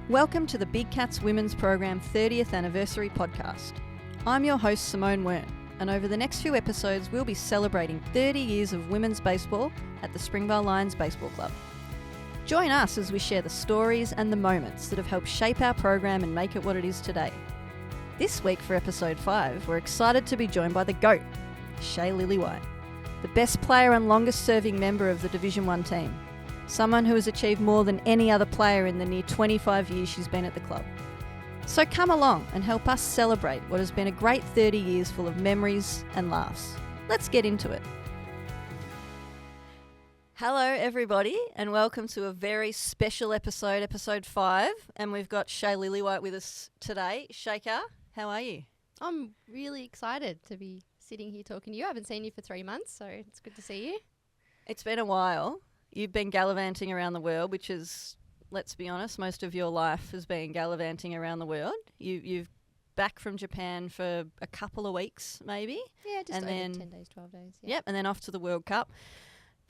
Welcome to the Big Cats Women's Program 30th Anniversary Podcast. I'm your host Simone Wern, and over the next few episodes we'll be celebrating 30 years of women's baseball at the Springvale Lions Baseball Club. Join us as we share the stories and the moments that have helped shape our program and make it what it is today. This week for episode 5, we're excited to be joined by the GOAT, Shae Lillywhite, the best player and longest serving member of the Division 1 team. Someone who has achieved more than any other player in the near 25 years she's been at the club. So come along and help us celebrate what has been a great 30 years full of memories and laughs. Let's get into it. Hello everybody and welcome to a very special episode, episode 5. And we've got Shae Lillywhite with us today. Shaker, how are you? I'm really excited to be sitting here talking to you. I haven't seen you for 3 months, so it's good to see you. It's been a while. You've been gallivanting around the world, which is, let's be honest, most of your life has been gallivanting around the world. You've back from Japan for a couple of weeks, maybe. Yeah, just and over then 10 days, 12 days. Yeah. Yep, and then off to the World Cup.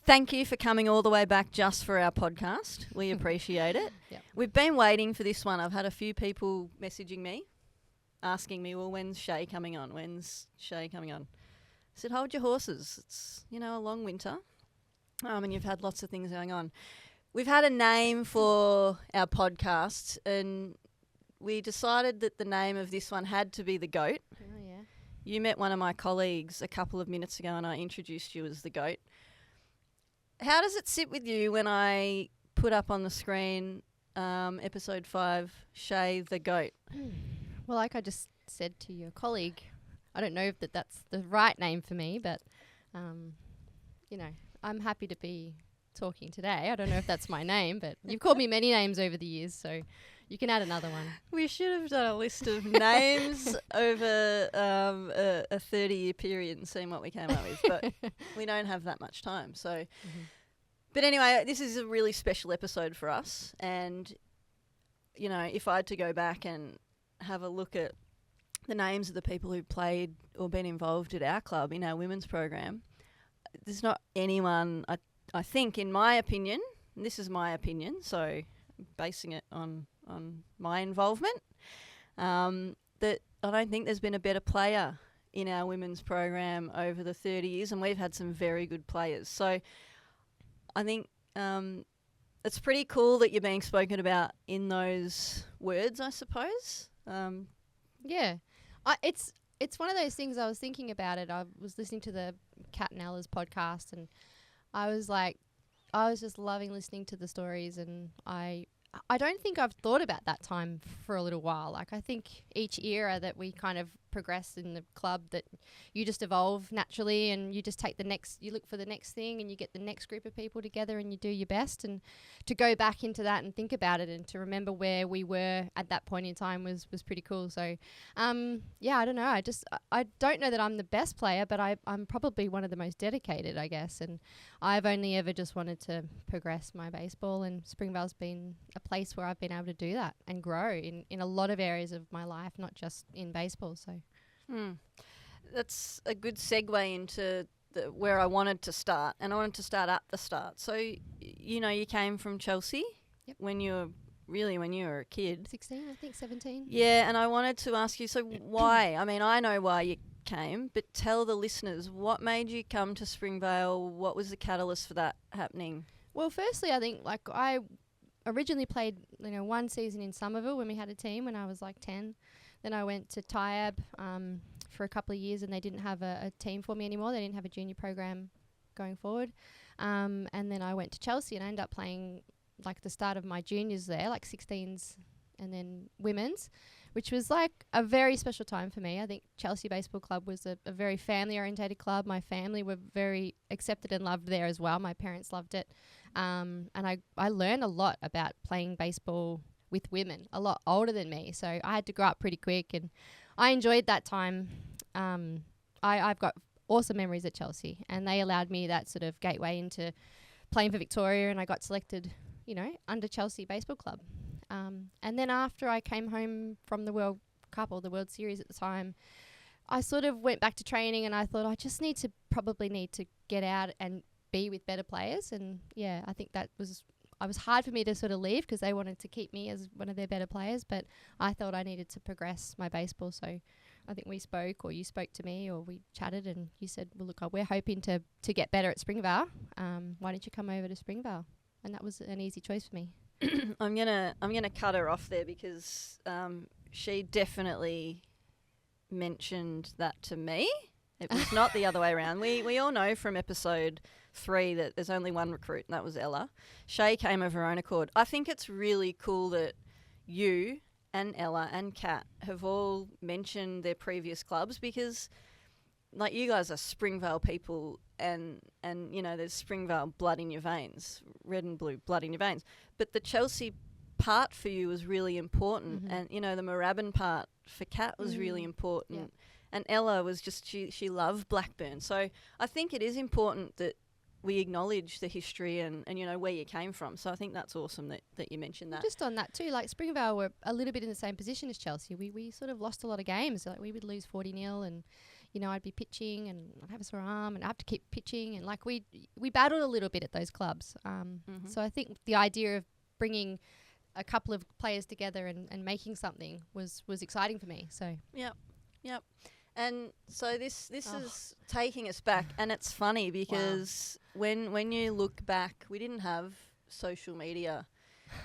Thank you for coming all the way back just for our podcast. We appreciate it. Yep. We've been waiting for this one. I've had a few people messaging me, asking me, well, when's Shae coming on? When's Shae coming on? I said, hold your horses. It's, a long winter. And you've had lots of things going on. We've had a name for our podcast, and we decided that the name of this one had to be the GOAT. Oh, yeah. You met one of my colleagues a couple of minutes ago, and I introduced you as the GOAT. How does it sit with you when I put up on the screen episode 5, Shae the GOAT? Well, like I just said to your colleague, I don't know if that's the right name for me, but, I'm happy to be talking today. I don't know if that's my name, but you've called me many names over the years, so you can add another one. We should have done a list of names over a 30-year period and seen what we came up with, but we don't have that much time. So, But anyway, this is a really special episode for us, and, if I had to go back and have a look at the names of the people who played or been involved at our club in our women's program, there's not anyone, I think, in my opinion, and this is my opinion, so basing it on my involvement, that I don't think there's been a better player in our women's program over the 30 years, and we've had some very good players. So I think it's pretty cool that you're being spoken about in those words, I suppose. Yeah. It's one of those things. I was thinking about it. I was listening to the Kat and Ella's podcast, and I was just loving listening to the stories, and I don't think I've thought about that time for a little while. Like, I think each era that we kind of progress in the club, that you just evolve naturally, and you just you look for the next thing, and you get the next group of people together, and you do your best. And to go back into that and think about it, and to remember where we were at that point in time was pretty cool. So, I don't know. I don't know that I'm the best player, but I'm probably one of the most dedicated, I guess. And I've only ever just wanted to progress my baseball, and Springvale's been a place where I've been able to do that and grow in a lot of areas of my life, not just in baseball. So. That's a good segue into where I wanted to start, and I wanted to start at the start. So, you came from Chelsea. Yep. when you were a kid. 16, I think, 17. Yeah, and I wanted to ask you, so why? I mean, I know why you came, but tell the listeners, what made you come to Springvale? What was the catalyst for that happening? Well, firstly, I think, I originally played, one season in Somerville when we had a team when I was 10. Then I went to Tyab for a couple of years, and they didn't have a team for me anymore. They didn't have a junior program going forward. And then I went to Chelsea, and I ended up playing the start of my juniors there, 16s and then women's, which was a very special time for me. I think Chelsea Baseball Club was a very family-orientated club. My family were very accepted and loved there as well. My parents loved it. And I learned a lot about playing baseball with women, a lot older than me. So I had to grow up pretty quick, and I enjoyed that time. I've got awesome memories at Chelsea, and they allowed me that sort of gateway into playing for Victoria, and I got selected, under Chelsea Baseball Club. And then after I came home from the World Cup, or the World Series at the time, I sort of went back to training, and I thought I just probably need to get out and be with better players. And I think that was I was hard for me to sort of leave because they wanted to keep me as one of their better players, but I thought I needed to progress my baseball. So I think we spoke, or you spoke to me, or we chatted, and you said, well, look, we're hoping to get better at Springvale. Why don't you come over to Springvale? And that was an easy choice for me. I'm gonna cut her off there because she definitely mentioned that to me. It was not the other way around. We all know from episode 3 that there's only one recruit, and that was Ella. Shae came of her own accord. I think it's really cool that you and Ella and Kat have all mentioned their previous clubs, because like you guys are Springvale people, and you know there's Springvale blood in your veins, red and blue blood in your veins. But the Chelsea part for you was really important, and you know the Moorabbin part for Kat was really important. Yep. And Ella was just, she loved Blackburn. So I think it is important that we acknowledge the history and you know where you came from. So I think that's awesome that you mentioned that. Just on that too, like Springvale were a little bit in the same position as Chelsea. We sort of lost a lot of games. Like we would lose 40-0, and you know I'd be pitching and I'd have a sore arm and I have to keep pitching, and like we battled a little bit at those clubs. So I think the idea of bringing a couple of players together and making something was exciting for me. So Yep. And so this is taking us back, and it's funny because when you look back, we didn't have social media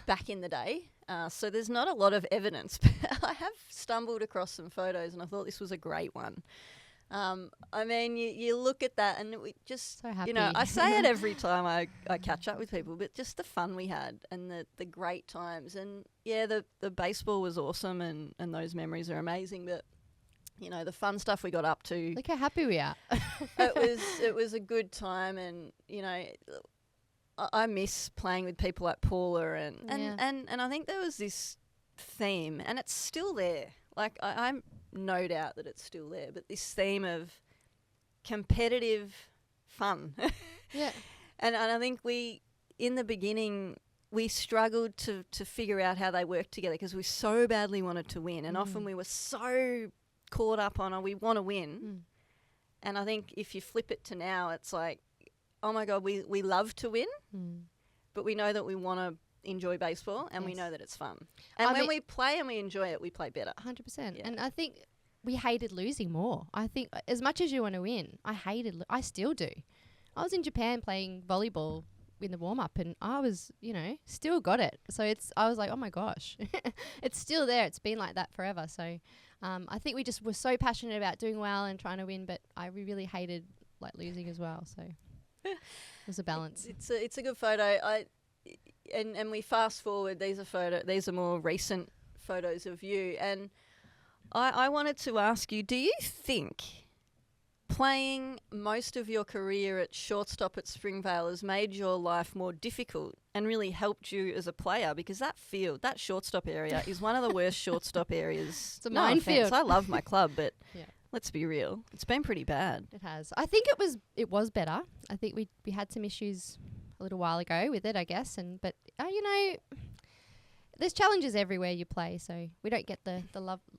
back in the day, so there's not a lot of evidence. But I have stumbled across some photos, and I thought this was a great one. I mean, you look at that, and we just, so happy. you know, I say it every time I catch up with people, but just the fun we had and the great times, and yeah, the baseball was awesome, and those memories are amazing, but you know, the fun stuff we got up to. Look how happy we are. it was a good time, and you know, I miss playing with people like Paula, and I think there was this theme, and it's still there. Like I'm no doubt that it's still there, but this theme of competitive fun. Yeah. And I think in the beginning we struggled to figure out how they worked together because we so badly wanted to win, and often we were so caught up on, we want to win. And I think if you flip it to now, it's like, oh my God, we love to win, but we know that we want to enjoy baseball, and we know that it's fun. And when we play and we enjoy it, we play better. 100%. Yeah. And I think we hated losing more. I think as much as you want to win, I still do. I was in Japan playing volleyball in the warm-up, and I was, you know, still got it. So I was like, oh my gosh, it's still there. It's been like that forever. So I think we just were so passionate about doing well and trying to win, but we really hated like losing as well. So it was a balance. It's a good photo. And we fast forward. These are more recent photos of you, and I wanted to ask you: do you think playing most of your career at shortstop at Springvale has made your life more difficult and really helped you as a player? Because that shortstop area is one of the worst shortstop areas. It's a minefield. I love my club, but let's be real, it's been pretty bad. It has. I think it was better. I think we had some issues a little while ago with it, I guess, but you know, there's challenges everywhere you play, so we don't get the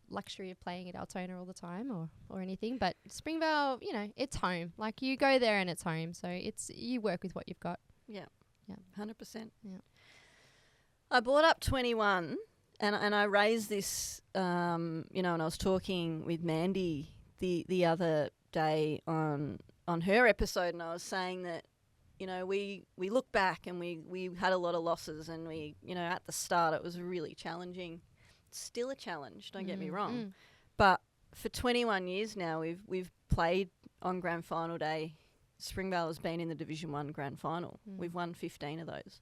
luxury of playing at Altona all the time or anything. But Springvale, you know, it's home. Like you go there and it's home, so you work with what you've got. Yeah, 100%. Yeah. I brought up 21, and I raised this, you know, and I was talking with Mandy the other day on her episode, and I was saying that, you know, we look back and we had a lot of losses, and we, you know, at the start it was really challenging. It's still a challenge, don't get me wrong. But for 21 years now, we've played on grand final day. Springvale has been in the Division 1 grand final. We've won 15 of those.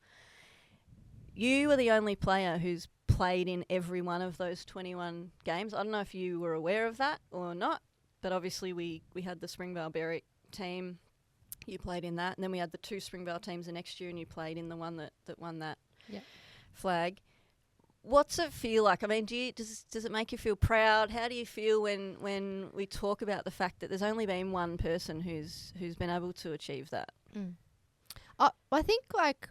You are the only player who's played in every one of those 21 games. I don't know if you were aware of that or not, but obviously we had the Springvale Berwick team. You played in that, and then we had the 2 Springvale teams the next year, and you played in the one that won that flag. What's it feel like? I mean, does it make you feel proud? How do you feel when we talk about the fact that there's only been one person who's been able to achieve that? I think like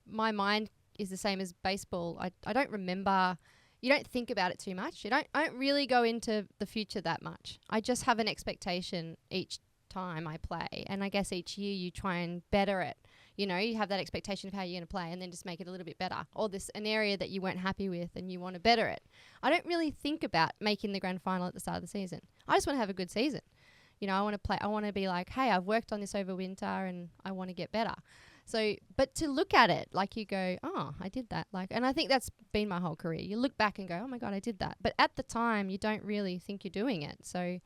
my mind is the same as baseball. I don't remember. You don't think about it too much. I don't really go into the future that much. I just have an expectation each time I play, and I guess each year you try and better it, You know, you have that expectation of how you're going to play and then just make it a little bit better. Or an area that you weren't happy with and you want to better it. I don't really think about making the grand final at the start of the season. I just want to have a good season. You know, I want to be like, hey, I've worked on this over winter and I want to get better. So, but to look at it, like you go, oh, I did that. Like, and I think that's been my whole career. You look back and go, oh my God, I did that. But at the time, you don't really think you're doing it. So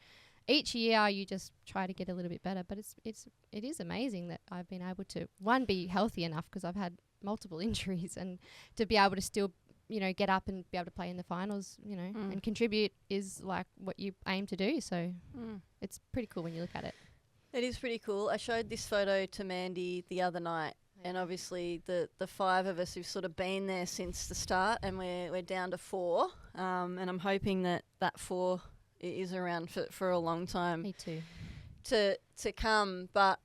each year you just try to get a little bit better. But it is amazing that I've been able to, one, be healthy enough because I've had multiple injuries, and to be able to still, you know, get up and be able to play in the finals, you know, and contribute is like what you aim to do. So it's pretty cool when you look at it. It is pretty cool. I showed this photo to Mandy the other night, and obviously the five of us who've sort of been there since the start, and we're down to 4, and I'm hoping that 4 is around for a long time. Me too. To come, but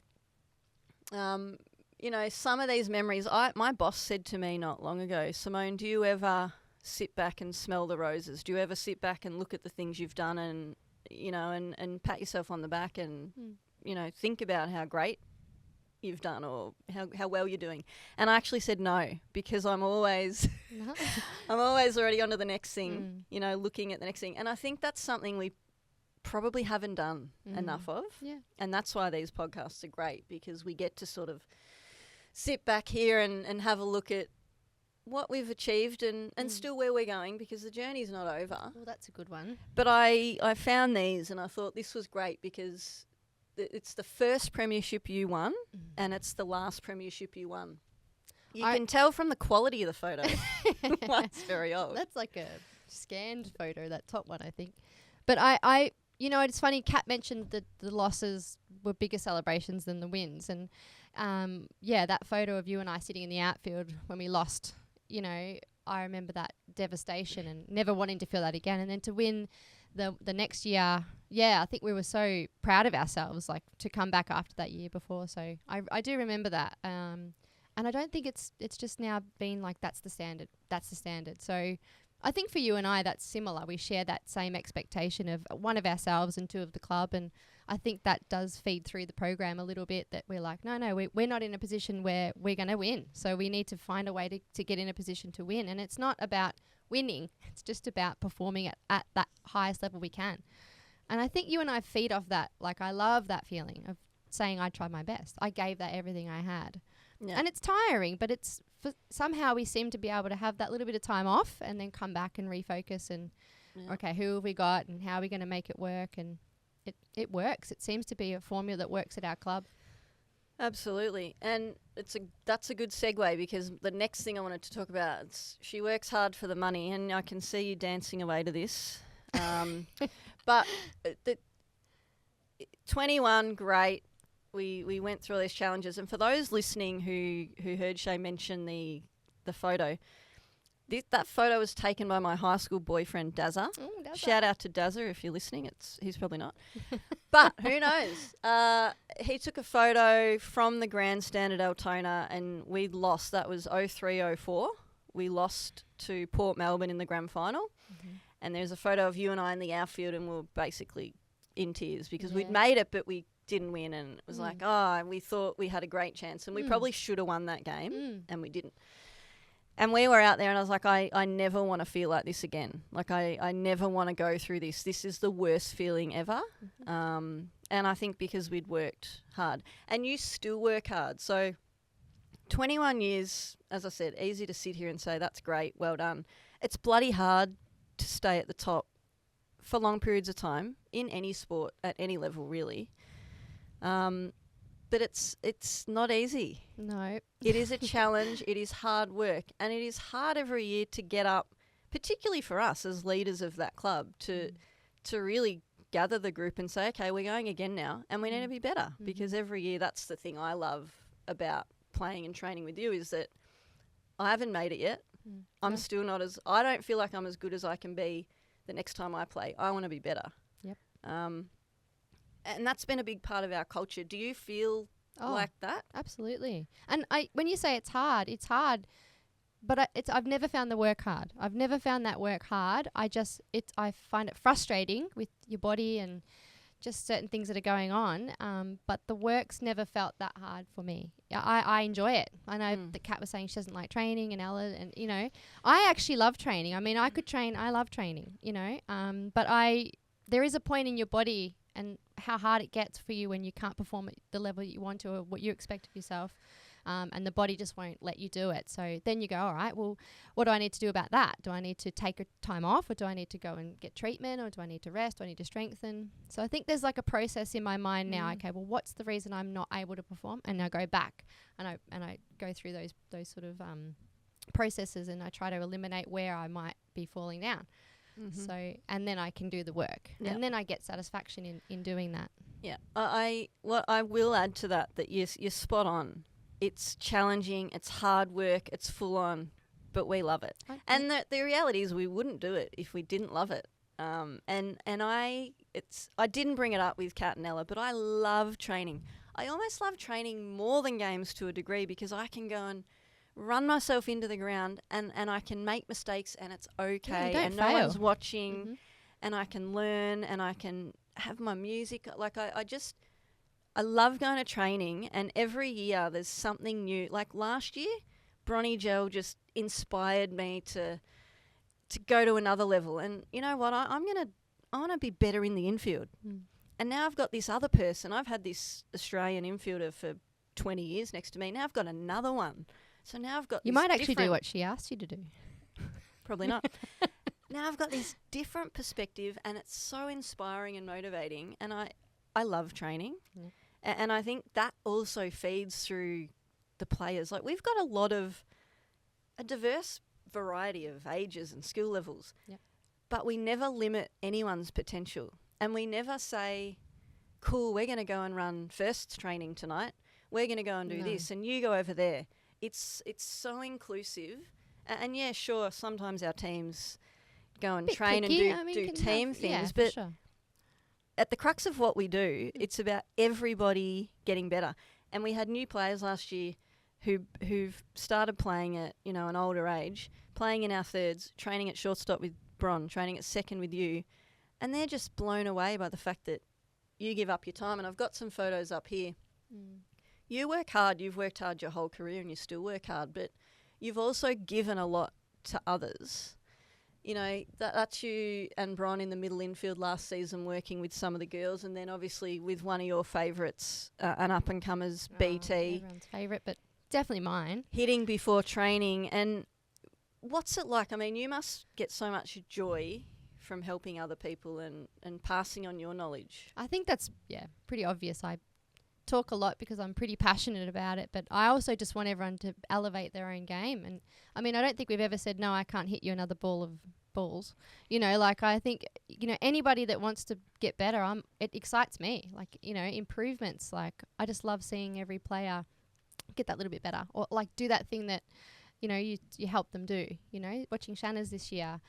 you know, some of these memories. My boss said to me not long ago, Simone, do you ever sit back and smell the roses? Do you ever sit back and look at the things you've done and, you know, and pat yourself on the back and you know, think about how great you've done or how well you're doing? And I actually said no, because I'm always I'm always already on to the next thing, you know, looking at the next thing. And I think that's something we probably haven't done enough of. Yeah. And that's why these podcasts are great, because we get to sort of sit back here and have a look at what we've achieved and still where we're going, because the journey's not over. Well, that's a good one. But I found these and I thought this was great because it's the first premiership you won and it's the last premiership you won. You can tell from the quality of the photo. It's very old. That's like a scanned photo, that top one, I think. But I you know, it's funny, Kat mentioned that the losses were bigger celebrations than the wins. And yeah, that photo of you and I sitting in the outfield when we lost, you know, I remember that devastation and never wanting to feel that again. And then to win the next year, yeah, I think we were so proud of ourselves, like, to come back after that year before. So I do remember that. And I don't think it's just now been like, that's the standard. That's the standard. So I think for you and I, that's similar. We share that same expectation of 1 of ourselves and 2 of the club. And I think that does feed through the program a little bit, that we're like, no, we're not in a position where we're going to win. So we need to find a way to get in a position to win. And it's not about winning. It's just about performing at that highest level we can. And I think you and I feed off that. Like, I love that feeling of saying I tried my best. I gave that everything I had. Yeah. And it's tiring, but somehow we seem to be able to have that little bit of time off and then come back and refocus and, okay, who have we got and how are we going to make it work? And it works. It seems to be a formula that works at our club. Absolutely. And that's a good segue, because the next thing I wanted to talk about is she works hard for the money, and I can see you dancing away to this. But the 21, great. We went through all these challenges. And for those listening who heard Shae mention the photo, that photo was taken by my high school boyfriend, Dazza. Ooh, Dazza. Shout Shout out to Dazza if you're listening. He's probably not. But who knows? He took a photo from the grandstand at Altona, and we lost. That was 03-04. We lost to Port Melbourne in the grand final. Mm-hmm. And there's a photo of you and I in the outfield, and we were basically in tears because we'd made it, but we didn't win. And it was like, we thought we had a great chance, and we probably should have won that game, and we didn't. And we were out there, and I was like, I never want to feel like this again. Like, I never want to go through this. This is the worst feeling ever. Mm-hmm. And I think because we'd worked hard. And you still work hard. So 21 years, as I said, easy to sit here and say, that's great, well done. It's bloody hard to stay at the top for long periods of time in any sport, at any level, really. But it's not easy. No. It is a challenge. It is hard work. And it is hard every year to get up, particularly for us as leaders of that club, to really gather the group and say, okay, we're going again now, and we need to be better. Because every year, that's the thing I love about playing and training with you, is that I haven't made it yet. I'm still not I don't feel like I'm as good as I can be the next time I play. I want to be better. Yep. And that's been a big part of our culture. Do you feel like that? Absolutely. And when you say it's hard, but I've never found the work hard. I've never found that work hard. I find it frustrating with your body and just certain things that are going on. But the work's never felt that hard for me. I enjoy it. I know that Kat was saying she doesn't like training, and Ella, and you know, I actually love training. I mean, I could train. I love training. You know, but there is a point in your body and how hard it gets for you when you can't perform at the level you want to or what you expect of yourself. And the body just won't let you do it. So then you go, all right, well, what do I need to do about that? Do I need to take a time off, or do I need to go and get treatment, or do I need to rest? Do I need to strengthen? So I think there's like a process in my mind now. Okay, well, what's the reason I'm not able to perform? And I go back and I go through those sort of processes, and I try to eliminate where I might be falling down. So, and then I can do the work, and then I get satisfaction in doing that. Yeah, what I will add to that you're spot on. It's challenging, it's hard work, it's full on, but we love it. And the reality is we wouldn't do it if we didn't love it. I didn't bring it up with Kat and Ella, but I love training. I almost love training more than games to a degree, because I can go and run myself into the ground and I can make mistakes and it's okay, and fail. No one's watching, and I can learn and I can have my music. Like I love going to training, and every year there's something new. Like last year, Bronny Gel just inspired me to go to another level. And you know what? I want to be better in the infield. And now I've got this other person. I've had this Australian infielder for 20 years next to me. Now I've got another one. So now I've got. You might actually do what she asked you to do. Probably not. Now I've got this different perspective, and it's so inspiring and motivating. And I love training. And I think that also feeds through the players. Like we've got a diverse variety of ages and skill levels, but we never limit anyone's potential. And we never say, cool, we're going to go and run first training tonight. We're going to go and do this, and you go over there. It's so inclusive. And yeah, sure, sometimes our teams go and train clicky. and do team things, but at the crux of what we do, it's about everybody getting better. And we had new players last year who've started playing at, you know, an older age, playing in our thirds, training at shortstop with Bron, training at second with you, and they're just blown away by the fact that you give up your time. And I've got some photos up here. You work hard, you've worked hard your whole career, and you still work hard, but you've also given a lot to others. You know, that's you and Bron in the middle infield last season working with some of the girls, and then obviously with one of your favourites, an up-and-comers, BT. Everyone's favourite, but definitely mine. Hitting before training. And what's it like? I mean, you must get so much joy from helping other people and passing on your knowledge. I think that's, pretty obvious. I talk a lot because I'm pretty passionate about it, but I also just want everyone to elevate their own game. And I mean, I don't think we've ever said, no, I can't hit you another ball of balls. You know, like I think, you know, anybody that wants to get better, it excites me. Like, you know, improvements. Like I just love seeing every player get that little bit better, or like do that thing that, you know, you help them do. You know, watching Shanna's this year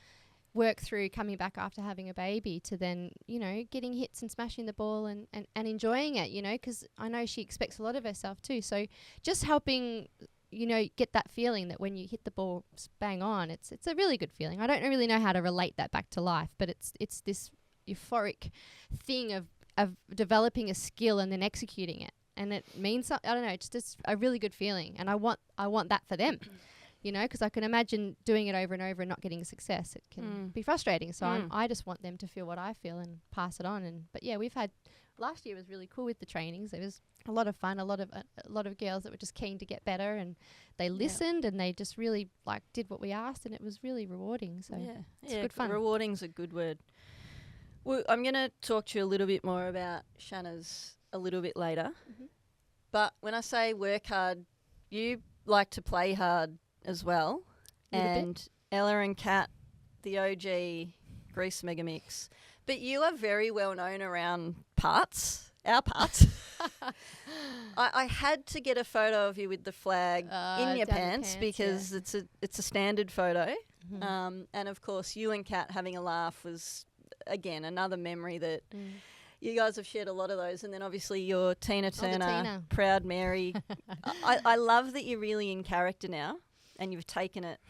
work through coming back after having a baby to then, you know, getting hits and smashing the ball and enjoying it, you know, because I know she expects a lot of herself too. So just helping, you know, get that feeling that when you hit the ball bang on, it's a really good feeling. I don't really know how to relate that back to life, but it's this euphoric thing of developing a skill and then executing it. And it means, I don't know, it's just a really good feeling. And I want that for them. You know, because I can imagine doing it over and over and not getting success. It can be frustrating. So I just want them to feel what I feel and pass it on. But yeah, last year was really cool with the trainings. It was a lot of fun. A lot of girls that were just keen to get better, and they listened and they just really like did what we asked, and it was really rewarding. So it's good fun. Rewarding's a good word. Well, I'm going to talk to you a little bit more about Shanna's a little bit later. But when I say work hard, you like to play hard as well. And Ella and Kat, the OG Grease Megamix. But you are very well known around our parts. I had to get a photo of you with the flag in your pants because it's a standard photo. And of course, you and Kat having a laugh was, again, another memory that you guys have shared a lot of those. And then obviously your Tina Turner, Proud Mary. I love that you're really in character now. And you've taken it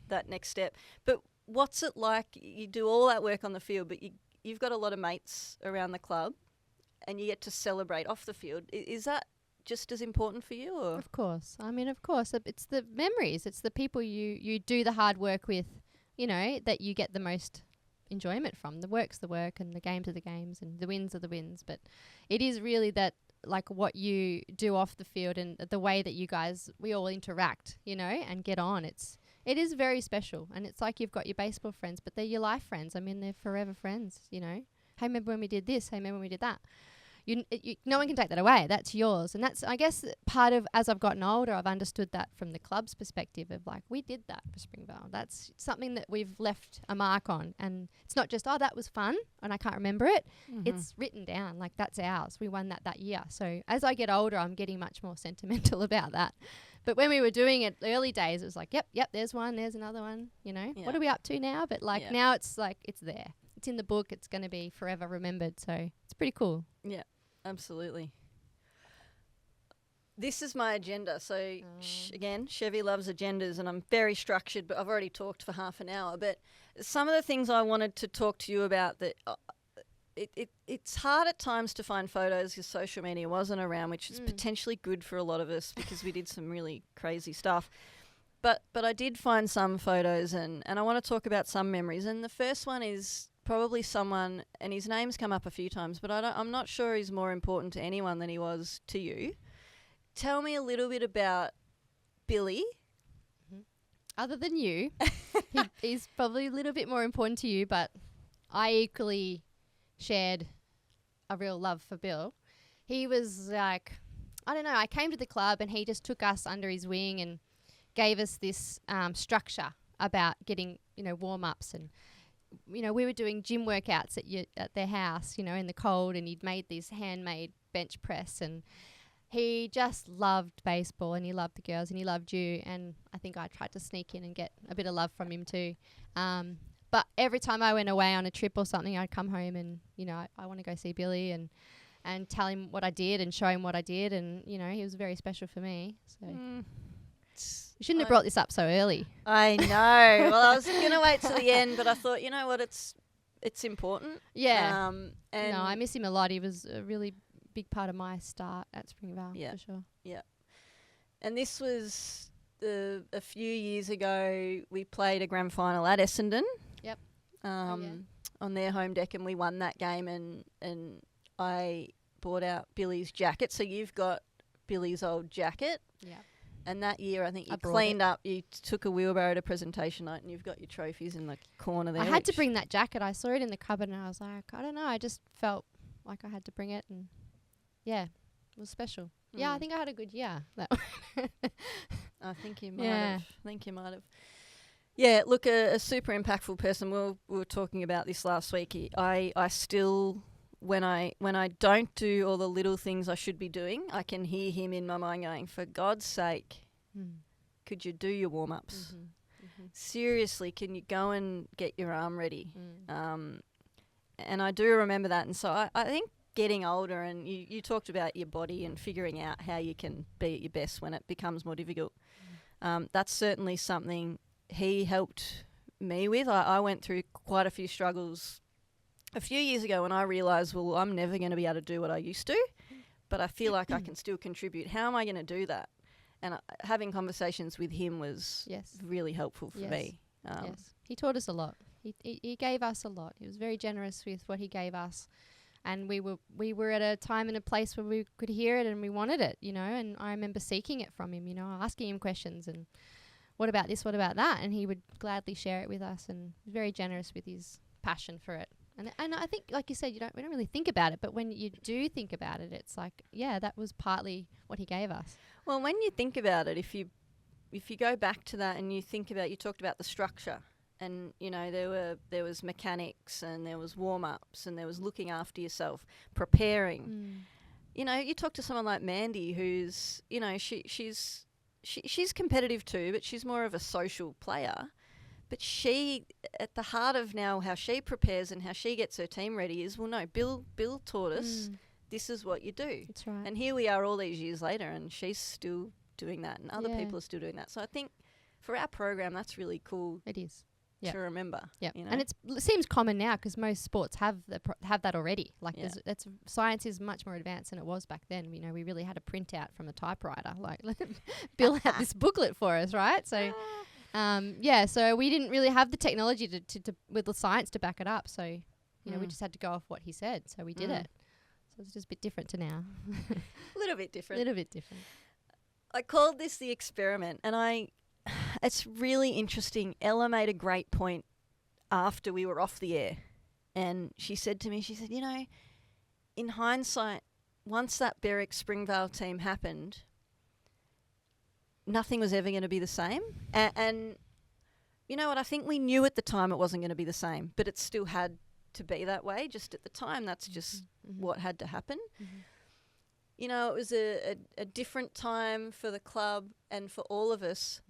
that next step. But what's it like? You do all that work on the field, but you've got a lot of mates around the club. and you get to celebrate off the field. Is that just as important for you? Or? Of course. I mean, of course. It's the memories. It's the people you do the hard work with, you know, that you get the most enjoyment from. The work's the work and the games are the games and the wins are the wins. But it is really that, like, what you do off the field and the way that you guys, we all interact, you know, and get on. It is very special. And it's like you've got your baseball friends, but they're your life friends. I mean, they're forever friends, you know. Hey, remember when we did this? Hey, remember when we did that? No one can take that away. That's yours. And that's, I guess, part of, as I've gotten older, I've understood that from the club's perspective of, like, we did that for Springvale. That's something that we've left a mark on. And it's not just, oh, that was fun and I can't remember it. Mm-hmm. It's written down. Like, that's ours. We won that year. So as I get older, I'm getting much more sentimental about that. But when we were doing it early days, it was like, yep, there's one, there's another one, you know. Yeah. What are we up to now? But, like, now it's like, it's there. It's in the book. It's going to be forever remembered. So it's pretty cool. Yeah, absolutely. This is my agenda. So, again, Chevy loves agendas and I'm very structured, but I've already talked for half an hour. But some of the things I wanted to talk to you about that it's hard at times to find photos because social media wasn't around, which is potentially good for a lot of us because we did some really crazy stuff. But I did find some photos and I want to talk about some memories. And the first one is probably someone, and his name's come up a few times, but I'm not sure he's more important to anyone than he was to you. Tell me a little bit about Billy. Other than you, he's probably a little bit more important to you, but I equally shared a real love for Bill. He was like, I don't know, I came to the club and he just took us under his wing and gave us this structure about getting, you know, warm-ups and, you know, we were doing gym workouts at their house, you know, in the cold, and he'd made these handmade bench press, and he just loved baseball and he loved the girls and he loved you, and I think I tried to sneak in and get a bit of love from him too. But every time I went away on a trip or something, I'd come home and, you know, I want to go see Billy and tell him what I did and show him what I did, and, you know, he was very special for me. So you shouldn't have brought this up so early. I know. Well, I was going to wait till the end, but I thought, you know what, it's important. Yeah. And no, I miss him a lot. He was a really big part of my start at Springvale, for sure. Yeah. And this was a few years ago. We played a grand final at Essendon. Yep. On their home deck, and we won that game, and I bought out Billy's jacket. So you've got Billy's old jacket. Yeah. And that year, I think you cleaned up, you took a wheelbarrow to presentation night, and you've got your trophies in the corner there. I had to bring that jacket. I saw it in the cupboard and I was like, I don't know. I just felt like I had to bring it, and yeah, it was special. Yeah, I think I had a good year. That one. I think you might have. Yeah, look, a super impactful person. We were talking about this last week. I still, when I don't do all the little things I should be doing, I can hear him in my mind going, for God's sake, could you do your warm-ups? Seriously, can you go and get your arm ready? And I do remember that. And so I think getting older, and you talked about your body and figuring out how you can be at your best when it becomes more difficult. That's certainly something he helped me with. I went through quite a few struggles a few years ago when I realised, well, I'm never going to be able to do what I used to, but I feel like I can still contribute. How am I going to do that? And having conversations with him was really helpful for me. Yes, he taught us a lot. He gave us a lot. He was very generous with what he gave us. And we were at a time and a place where we could hear it and we wanted it, you know, and I remember seeking it from him, you know, asking him questions and what about this, what about that? And he would gladly share it with us, and was very generous with his passion for it. And I think, like you said, we don't really think about it, but when you do think about it, it's like, yeah, that was partly what he gave us. Well, when you think about it, if you go back to that and you talked about the structure, and, you know, there was mechanics and there was warm-ups and there was looking after yourself, preparing. You know, you talk to someone like Mandy, who's, you know, she's competitive too, but she's more of a social player. But she, at the heart of now how she prepares and how she gets her team ready is, well, no, Bill taught us this is what you do. That's right. And here we are all these years later, and she's still doing that, and other people are still doing that. So I think for our program, that's really cool. It is. Yep. to remember. Yeah, you know? and it seems common now because most sports have that already. Like, that's science is much more advanced than it was back then. You know, we really had a printout from a typewriter. Like, Bill had this booklet for us, right? So, so we didn't really have the technology to with the science to back it up. So, you know, we just had to go off what he said. So we did it. So it's just a bit different to now. A little bit different. A little bit different. I called this the experiment, and it's really interesting. Ella made a great point after we were off the air, and she said to me, you know, in hindsight, once that Berwick Springvale team happened, nothing was ever going to be the same. And you know what? I think we knew at the time it wasn't going to be the same, but it still had to be that way. Just at the time, that's just what had to happen. You know, it was a different time for the club and for all of us.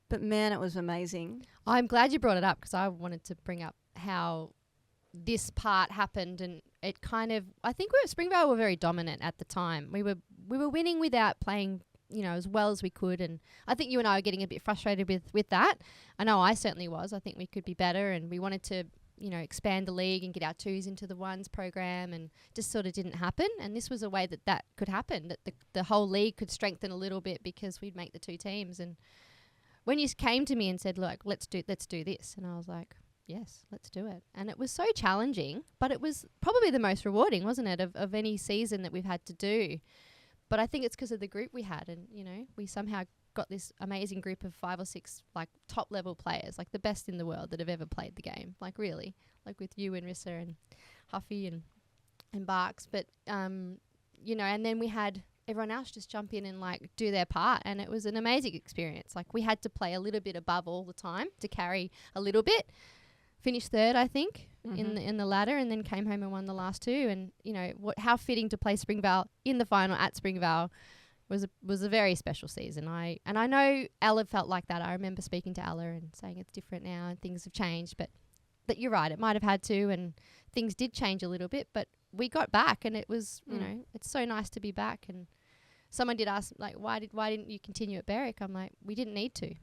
But man, it was amazing. I'm glad you brought it up because I wanted to bring up how this part happened, and it kind of, I think Springvale were very dominant at the time. We were winning without playing, you know, as well as we could, and I think you and I were getting a bit frustrated with that. I know I certainly was. I think we could be better, and we wanted to, you know, expand the league and get our twos into the ones program, and just sort of didn't happen. And this was a way that could happen, that the whole league could strengthen a little bit because we'd make the two teams. And when you came to me and said, look, let's do this, and I was like, yes, let's do it. And it was so challenging, but it was probably the most rewarding, wasn't it, of any season that we've had to do. But I think it's because of the group we had, and, you know, we somehow got this amazing group of 5 or 6 like top level players, like the best in the world that have ever played the game, like really, like with you and Rissa and Huffy and Barks. But you know, and then we had everyone else just jump in and like do their part, and it was an amazing experience. Like, we had to play a little bit above all the time to carry a little bit. Finished third, I think, in the ladder, and then came home and won the last 2. And, you know, how fitting to play Springvale in the final at Springvale was a very special season. I know Ella felt like that. I remember speaking to Ella and saying it's different now and things have changed, but you're right, it might have had to, and things did change a little bit, but we got back, and it was, you know, it's so nice to be back. And someone did ask, like, why didn't you continue at Berwick? I'm like, we didn't need to.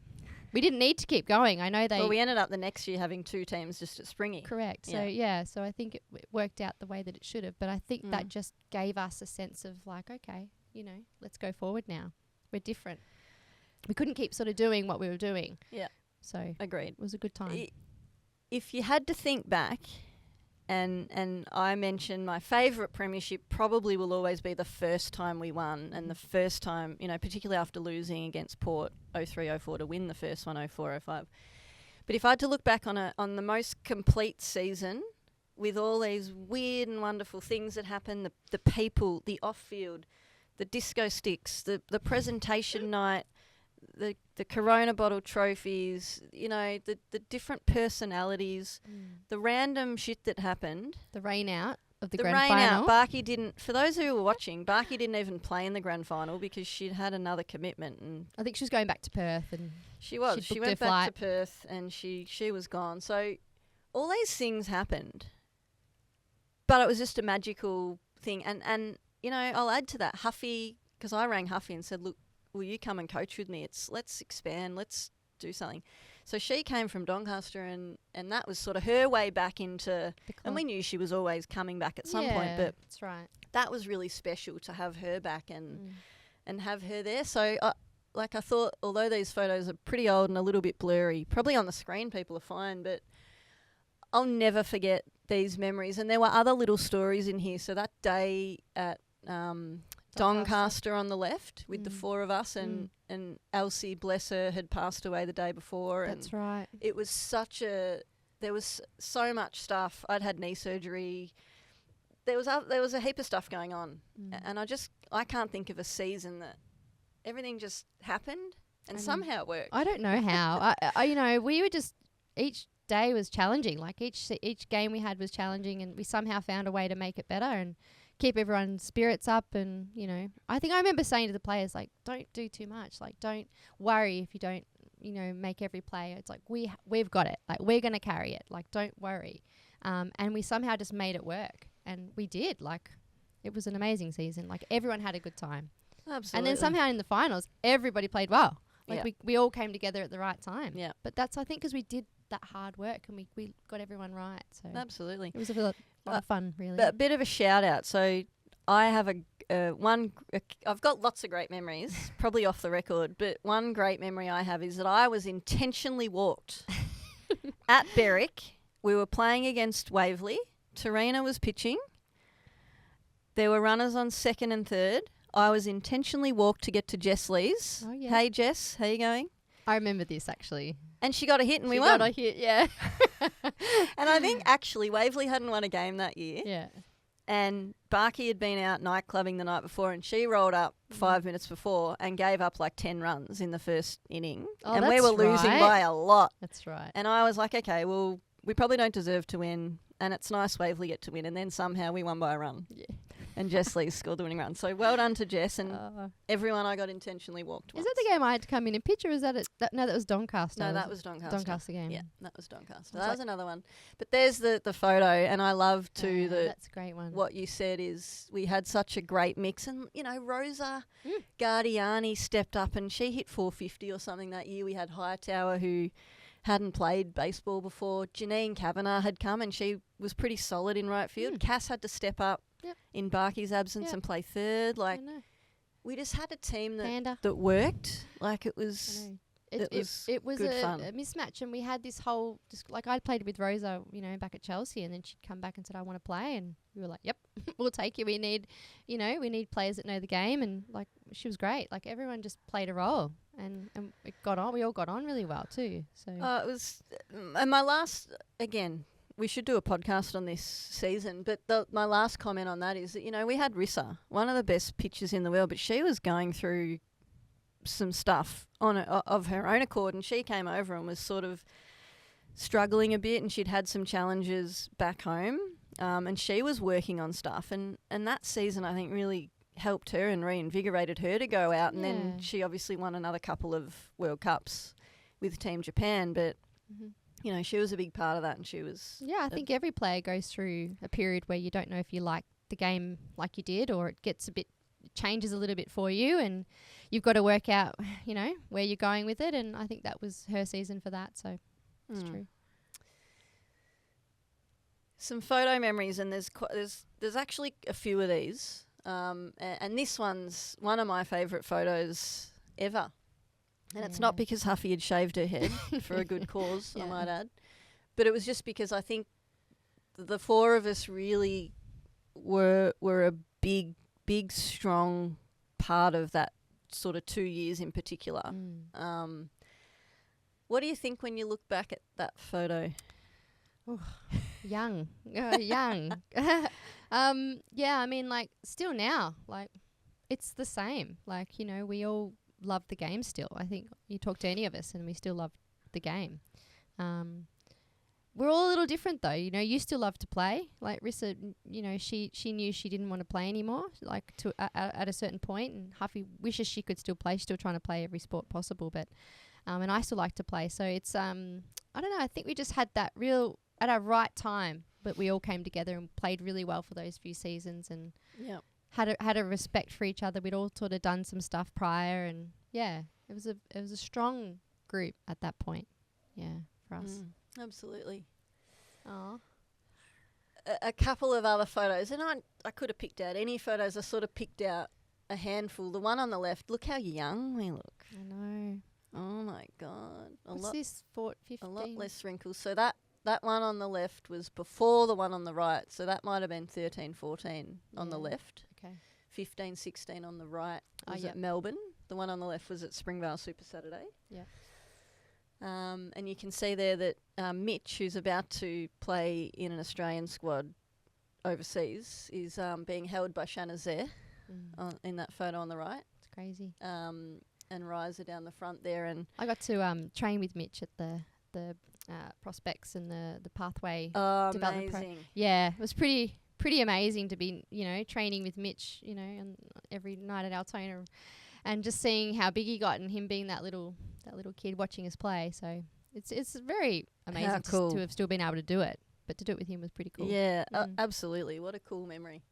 We didn't need to keep going. I know Well, we ended up the next year having 2 teams just at Springy. Correct. Yeah. So I think it worked out the way that it should have. But I think that just gave us a sense of like, okay, you know, let's go forward now. We're different. We couldn't keep sort of doing what we were doing. Yeah. So agreed. It was a good time. If you had to think back, and I mentioned my favourite premiership probably will always be the first time we won, and the first time, you know, particularly after losing against Port 03-04 to win the first one 04-05. But if I had to look back on the most complete season with all these weird and wonderful things that happened, the people, the off-field, the disco sticks, the presentation night, the Corona bottle trophies, you know, the different personalities, the random shit that happened. The rain out of the grand grand rain final. out. Barky didn't, for those who were watching, Barky didn't even play in the grand final because she'd had another commitment. And I think she was going back to Perth. And she was. She went back to Perth and she was gone. So all these things happened. But it was just a magical thing. And you know, I'll add to that, Huffy, because I rang Huffy and said, look, will you come and coach with me? Let's expand, let's do something. So she came from Doncaster, and that was sort of her way back into, and we knew she was always coming back at some point, but that's right. That was really special to have her back and have her there. So I thought, although these photos are pretty old and a little bit blurry, probably on the screen people are fine, but I'll never forget these memories. And there were other little stories in here. So that day at Doncaster on the left with the 4 of us, and Elsie, bless her, had passed away the day before. That's right. It was there was so much stuff. I'd had knee surgery. There was a heap of stuff going on. And I can't think of a season that everything just happened and somehow it worked. I don't know how. I you know, we were just, each day was challenging. Like each game we had was challenging, and we somehow found a way to make it better and keep everyone's spirits up. And, you know, I think I remember saying to the players, like, don't do too much. Like, don't worry if you don't, you know, make every play. It's like, we've got it. Like, we're going to carry it. Like, don't worry. And we somehow just made it work. And we did. Like, it was an amazing season. Like, everyone had a good time. Absolutely. And then somehow in the finals, everybody played well. Like we all came together at the right time. Yeah. But that's, I think, because we did that hard work and we got everyone right. So Absolutely. it was a lot of fun, really. But a bit of a shout out. So I have I've got lots of great memories, probably off the record, but one great memory I have is that I was intentionally walked at Berwick. We were playing against Waverley. Tarina was pitching. There were runners on second and third. I was intentionally walked to get to Jess Lee's. Oh, yeah. Hey, Jess, how you going? I remember this, actually. And she got a hit and we She won. got a hit, yeah. And I think actually Waverley hadn't won a game that year. Yeah. And Barkey had been out night clubbing the night before and she rolled up 5 minutes before and gave up like 10 runs in the first inning. Oh, and we that's were losing right. by a lot. That's right. And I was like, okay, well, we probably don't deserve to win. And it's nice Waverley get to win. And then somehow we won by a run. Yeah. And Jess Lee scored the winning run. So well done to Jess and everyone I got intentionally walked Is once. that the game I had to come in and pitch, or is that it? No, that was Doncaster. No, that was Doncaster. Doncaster game. Yeah, that was Doncaster. Was That was another one. But there's the photo, and I love too that's a great one. what you said is we had such a great mix. And, you know, Rosa Guardiani stepped up and she hit 450 or something that year. We had Hightower who hadn't played baseball before. Janine Kavanagh had come and she was pretty solid in right field. Cass had to step up in Barkey's absence and play third. Like, we just had a team that worked. Like, it was... It was good fun. A mismatch, and we had this whole like I'd played with Rosa, you know, back at Chelsea, and then she'd come back and said, "I want to play," and we were like, "Yep, we'll take you. We need players that know the game," and like she was great. Like everyone just played a role, and it got on. We all got on really well too. So it was, and my last again. We should do a podcast on this season, but my last comment on that is that, you know, we had Rissa, one of the best pitchers in the world, but she was going through some stuff of her own accord, and she came over and was sort of struggling a bit, and she'd had some challenges back home, and she was working on stuff, and that season I think really helped her and reinvigorated her to go out, and then she obviously won another couple of World Cups with Team Japan, but you know, she was a big part of that, and she was... Yeah, I think every player goes through a period where you don't know if you like the game like you did, or it gets changes a little bit for you, and you've got to work out, you know, where you're going with it, and I think that was her season for that, so it's true. Some photo memories, and there's actually a few of these, and this one's one of my favourite photos ever. And it's not because Huffy had shaved her head for a good cause, I might add. But it was just because I think the four of us really were a big, strong part of that sort of 2 years in particular. What do you think when you look back at that photo? Young. Young. Yeah, I mean, like, still now, like, it's the same. Like, you know, we all love the game still. I think you talk to any of us and we still love the game. We're all a little different though. You know, you still love to play. Like Rissa, you know, she knew she didn't want to play anymore, like at a certain point, and Huffy wishes she could still play. She's still trying to play every sport possible, but and I still like to play. So it's I don't know, I think we just had that real at our right time, but we all came together and played really well for those few seasons, and had a respect for each other. We'd all sort of done some stuff prior, and it was a strong group at that point. Yeah, for us. Absolutely. Oh, a couple of other photos, and I could have picked out any photos. I sort of picked out a handful. The one on the left, look how young we look. I know. Oh my God. What's this? 15? A lot less wrinkles. So that one on the left was before the one on the right. So that might have been 13, 14 on the left. Okay. 15, 16 on the right was at Melbourne. The one on the left was at Springvale Super Saturday. Yeah. And you can see there that Mitch, who's about to play in an Australian squad overseas, is being held by Shanna Zeh in that photo on the right. It's crazy. And Riser down the front there. And I got to train with Mitch at the prospects and the pathway development. Amazing. Yeah, it was pretty amazing to be, you know, training with Mitch, you know, and every night at Altona, and just seeing how big he got and him being that little kid watching us play. So it's very amazing to have still been able to do it, but to do it with him was pretty cool. Yeah, absolutely. What a cool memory.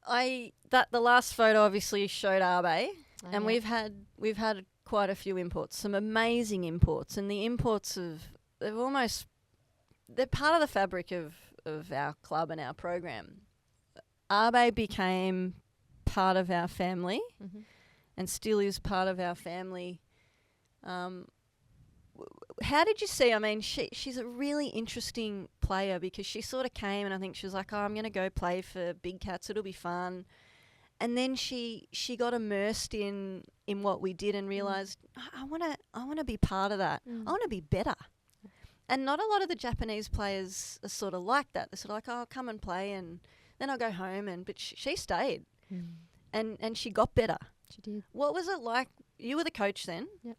The last photo obviously showed Arbe, and we've had quite a few imports, some amazing imports, and the imports they're part of the fabric of our club and our program. Arbe became part of our family, and still is part of our family. How did you see? I mean, she's a really interesting player because she sort of came and I think she was like, "Oh, I'm going to go play for Big Cats. It'll be fun." And then she got immersed in what we did and realised, I want to be part of that. I want to be better. And not a lot of the Japanese players are sort of like that. They're sort of like, "Oh, I'll come and play and then I'll go home." But she stayed and she got better. She did. What was it like? You were the coach then. Yep.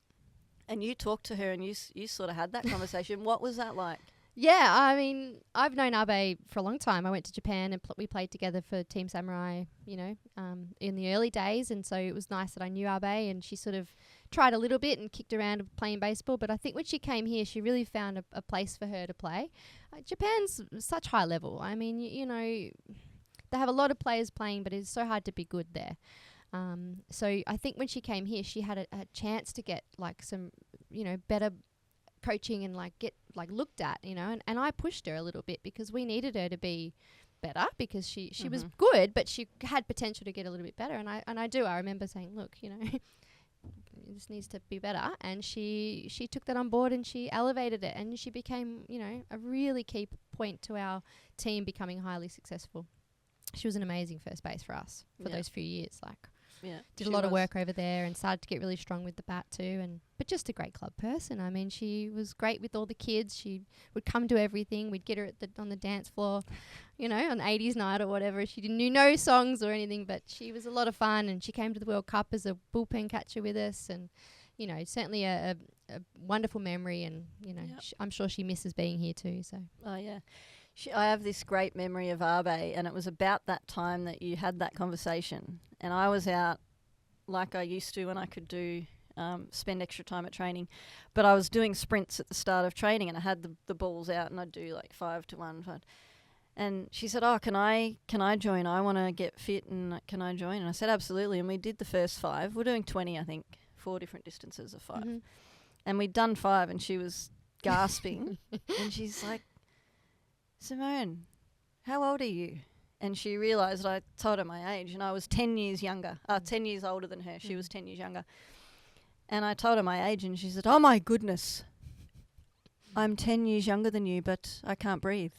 And you talked to her and you sort of had that conversation. What was that like? Yeah, I mean, I've known Abe for a long time. I went to Japan and we played together for Team Samurai, in the early days. And so it was nice that I knew Abe, and she sort of tried a little bit and kicked around playing baseball. But I think when she came here, she really found a place for her to play. Japan's such high level. I mean, they have a lot of players playing, but it's so hard to be good there. So I think when she came here, she had a chance to get like some, better coaching and get looked at, and I pushed her a little bit because we needed her to be better because she was good, but she had potential to get a little bit better. And I remember saying, look, this needs to be better. And she took that on board and she elevated it, and she became, a really key point to our team becoming highly successful. She was an amazing first base for us for those few years. Did a lot of work over there and started to get really strong with the bat too. But just a great club person. I mean, she was great with all the kids. She would come to everything. We'd get her on the dance floor, on 80s night or whatever. She knew no songs or anything, but she was a lot of fun. And she came to the World Cup as a bullpen catcher with us. And, certainly a wonderful memory. And, I'm sure she misses being here too. So. Oh, yeah. I have this great memory of Abe, and it was about that time that you had that conversation. And I was out like I used to when I could spend extra time at training. But I was doing sprints at the start of training, and I had the balls out, and I'd do like 5 to 1. And she said, "Oh, can I join? I want to get fit, and can I join?" And I said, "Absolutely." And we did the first 5. We're doing 20, I think, 4 different distances of 5. And we'd done 5, and she was gasping. And she's like, "Simone, how old are you?" And she realised I told her my age, and I was 10 years younger, 10 years older than her. She was 10 years younger. And I told her my age, and she said, "Oh, my goodness, I'm 10 years younger than you, but I can't breathe.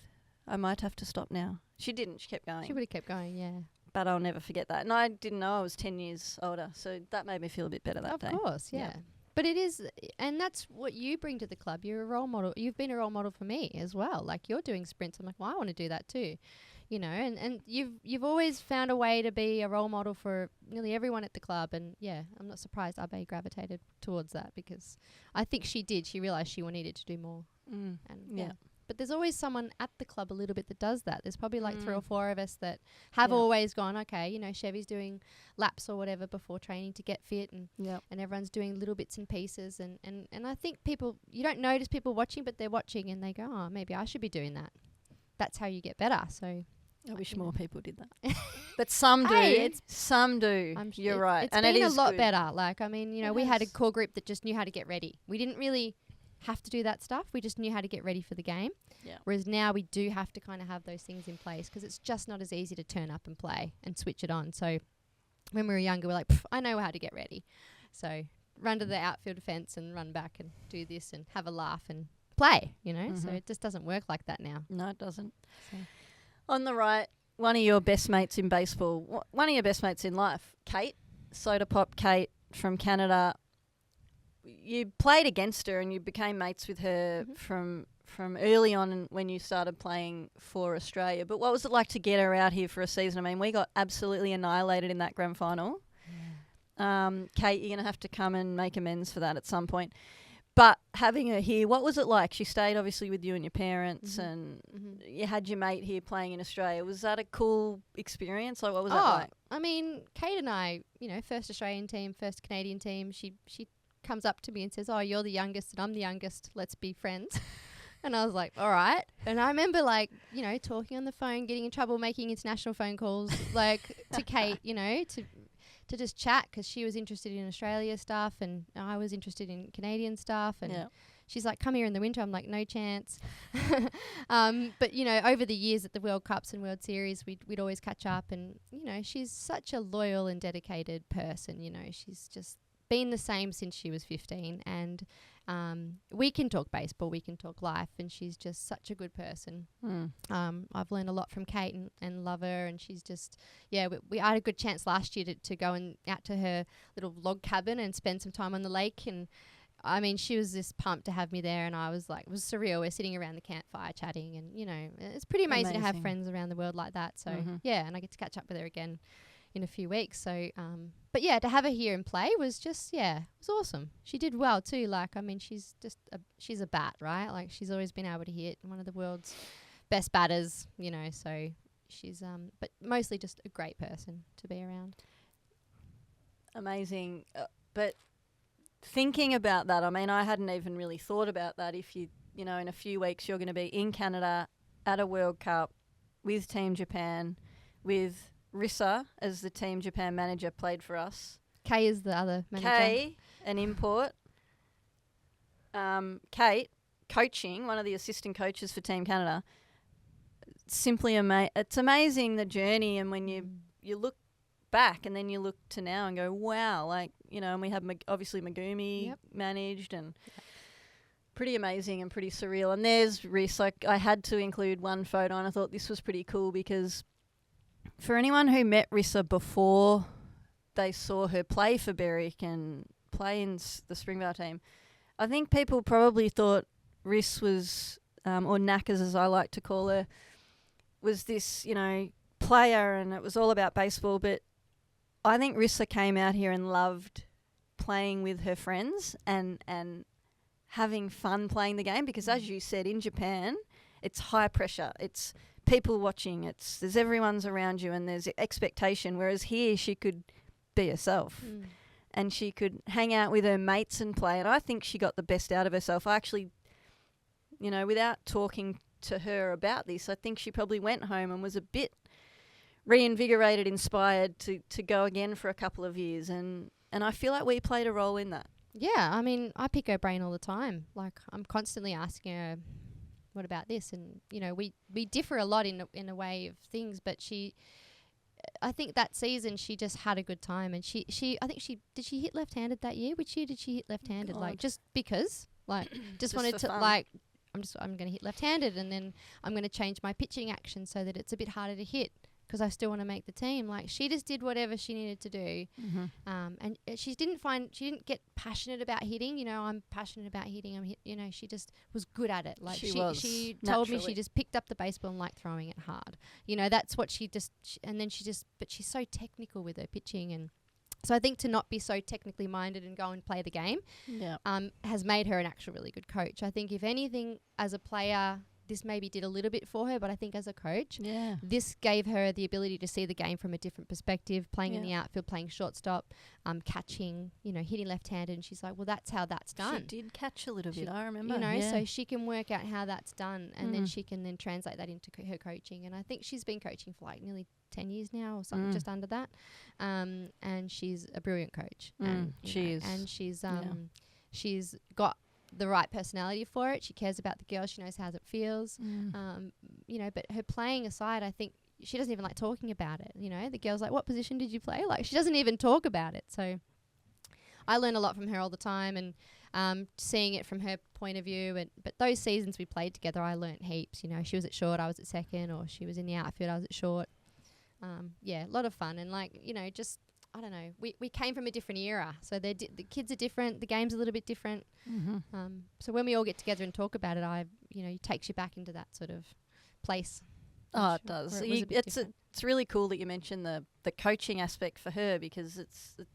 I might have to stop now." She didn't. She kept going. She would have kept going, yeah. But I'll never forget that. And I didn't know I was 10 years older, so that made me feel a bit better that day. Of course, yeah. But it is, and that's what you bring to the club. You're a role model. You've been a role model for me as well. Like, you're doing sprints. I'm like, well, I want to do that too, and you've always found a way to be a role model for nearly everyone at the club. And yeah, I'm not surprised Abe gravitated towards that because I think she did. She realised she needed to do more. And yeah. But there's always someone at the club a little bit that does that. There's probably like 3 or 4 of us that have always gone, okay, Chevy's doing laps or whatever before training to get fit, and everyone's doing little bits and pieces. And I think you don't notice people watching, but they're watching and they go, oh, maybe I should be doing that. That's how you get better. So I wish more people did that. But some do. Some do. You're right. It's been a lot better. Like, I mean, we had a core group that just knew how to get ready. We didn't really have to do that stuff. We just knew how to get ready for the game. Yeah. Whereas now we do have to kind of have those things in place because it's just not as easy to turn up and play and switch it on. So when we were younger, we're like, I know how to get ready. So run to the outfield fence and run back and do this and have a laugh and play, So it just doesn't work like that now. No, it doesn't. So. On the right, one of your best mates in baseball, one of your best mates in life, Kate, Soda Pop Kate from Canada. You played against her and you became mates with her from early on when you started playing for Australia. But what was it like to get her out here for a season? I mean, we got absolutely annihilated in that grand final. Yeah. Kate, you're going to have to come and make amends for that at some point. But having her here, what was it like? She stayed obviously with you and your parents and you had your mate here playing in Australia. Was that a cool experience? Like, what was that like? I mean, Kate and I, first Australian team, first Canadian team, she comes up to me and says, "Oh, you're the youngest and I'm the youngest. Let's be friends." And I was like, all right. And I remember talking on the phone, getting in trouble, making international phone calls, to Kate, to just chat, because she was interested in Australia stuff and I was interested in Canadian stuff. And she's like, come here in the winter. I'm like, no chance. But, you know, over the years at the World Cups and World Series, we'd always catch up. And, you know, she's such a loyal and dedicated person. You know, she's just been the same since she was 15. And we can talk baseball, we can talk life, and she's just such a good person. I've learned a lot from Kate and love her, and she's just, we had a good chance last year to go out to her little log cabin and spend some time on the lake. And I mean, she was just pumped to have me there, and I was like, it was surreal. We're sitting around the campfire chatting, and, you know, it's pretty amazing to have friends around the world like that. So, and I get to catch up with her again in a few weeks. So, but yeah, to have her here and play was just, it was awesome. She did well too. Like, I mean, she's a bat, right? Like, she's always been able to hit, one of the world's best batters, you know, so she's, but mostly just a great person to be around. Amazing. But thinking about that, I mean, I hadn't even really thought about that. If you know, in a few weeks, you're going to be in Canada at a World Cup with Team Japan, with Rissa as the Team Japan manager, played for us. Kay is the other manager. Kay, an import. Kate, coaching, one of the assistant coaches for Team Canada. Simply it's amazing, the journey, and when you look back and then you look to now and go, wow, like, you know, and we have obviously Megumi managed, and pretty amazing and pretty surreal. And there's Riss. Like, I had to include one photo, and I thought this was pretty cool because for anyone who met Rissa before they saw her play for Berwick and play in the Springvale team, I think people probably thought Riss was, or Knackers as I like to call her, was this, you know, player, and it was all about baseball. But I think Rissa came out here and loved playing with her friends and having fun playing the game, because as you said, in Japan, it's high pressure. It's people watching. There's everyone's around you, and there's expectation. Whereas here, she could be herself, and she could hang out with her mates and play. And I think she got the best out of herself. I actually, you know, without talking to her about this, I think she probably went home and was a bit reinvigorated, inspired to go again for a couple of years. And I feel like we played a role in that. Yeah, I mean, I pick her brain all the time. Like, I'm constantly asking her, what about this? And, you know, we differ a lot in a way of things, but I think that season she just had a good time. And I think did she hit left-handed that year? Which year did she hit left-handed? God. Like, just because, like, just wanted to, fun. like, I'm going to hit left-handed, and then I'm going to change my pitching action so that it's a bit harder to hit, because I still want to make the team. Like, she just did whatever she needed to do. And she didn't get passionate about hitting. You know, I'm passionate about hitting. You know, she just was good at it. Like, she told me she just picked up the baseball and liked throwing it hard. You know, that's what but she's so technical with her pitching. And so I think to not be so technically minded and go and play the game has made her an actual really good coach. I think if anything, as a player, this maybe did a little bit for her, but I think as a coach, this gave her the ability to see the game from a different perspective, playing in the outfield, playing shortstop, catching, you know, hitting left-handed. And she's like, well, that's how that's done. She did catch a little bit, I remember. You know, so she can work out how that's done, and then she can then translate that into her coaching. And I think she's been coaching for like nearly 10 years now or something, just under that. And she's a brilliant coach. And she is. And she's got the right personality for it. She cares about the girl. She knows how it feels. You know, but her playing aside, I think she doesn't even like talking about it. You know, the girl's like, what position did you play? Like, she doesn't even talk about it. So I learn a lot from her all the time, and seeing it from her point of view. But those seasons we played together, I learnt heaps. You know, she was at short, I was at second, or she was in the outfield, I was at short. A lot of fun. And, like, you know, just, I don't know, we came from a different era, so the kids are different, the game's a little bit different. So when we all get together and talk about it, it takes you back into that sort of place. Oh, it does. It's really cool that you mentioned the coaching aspect for her, because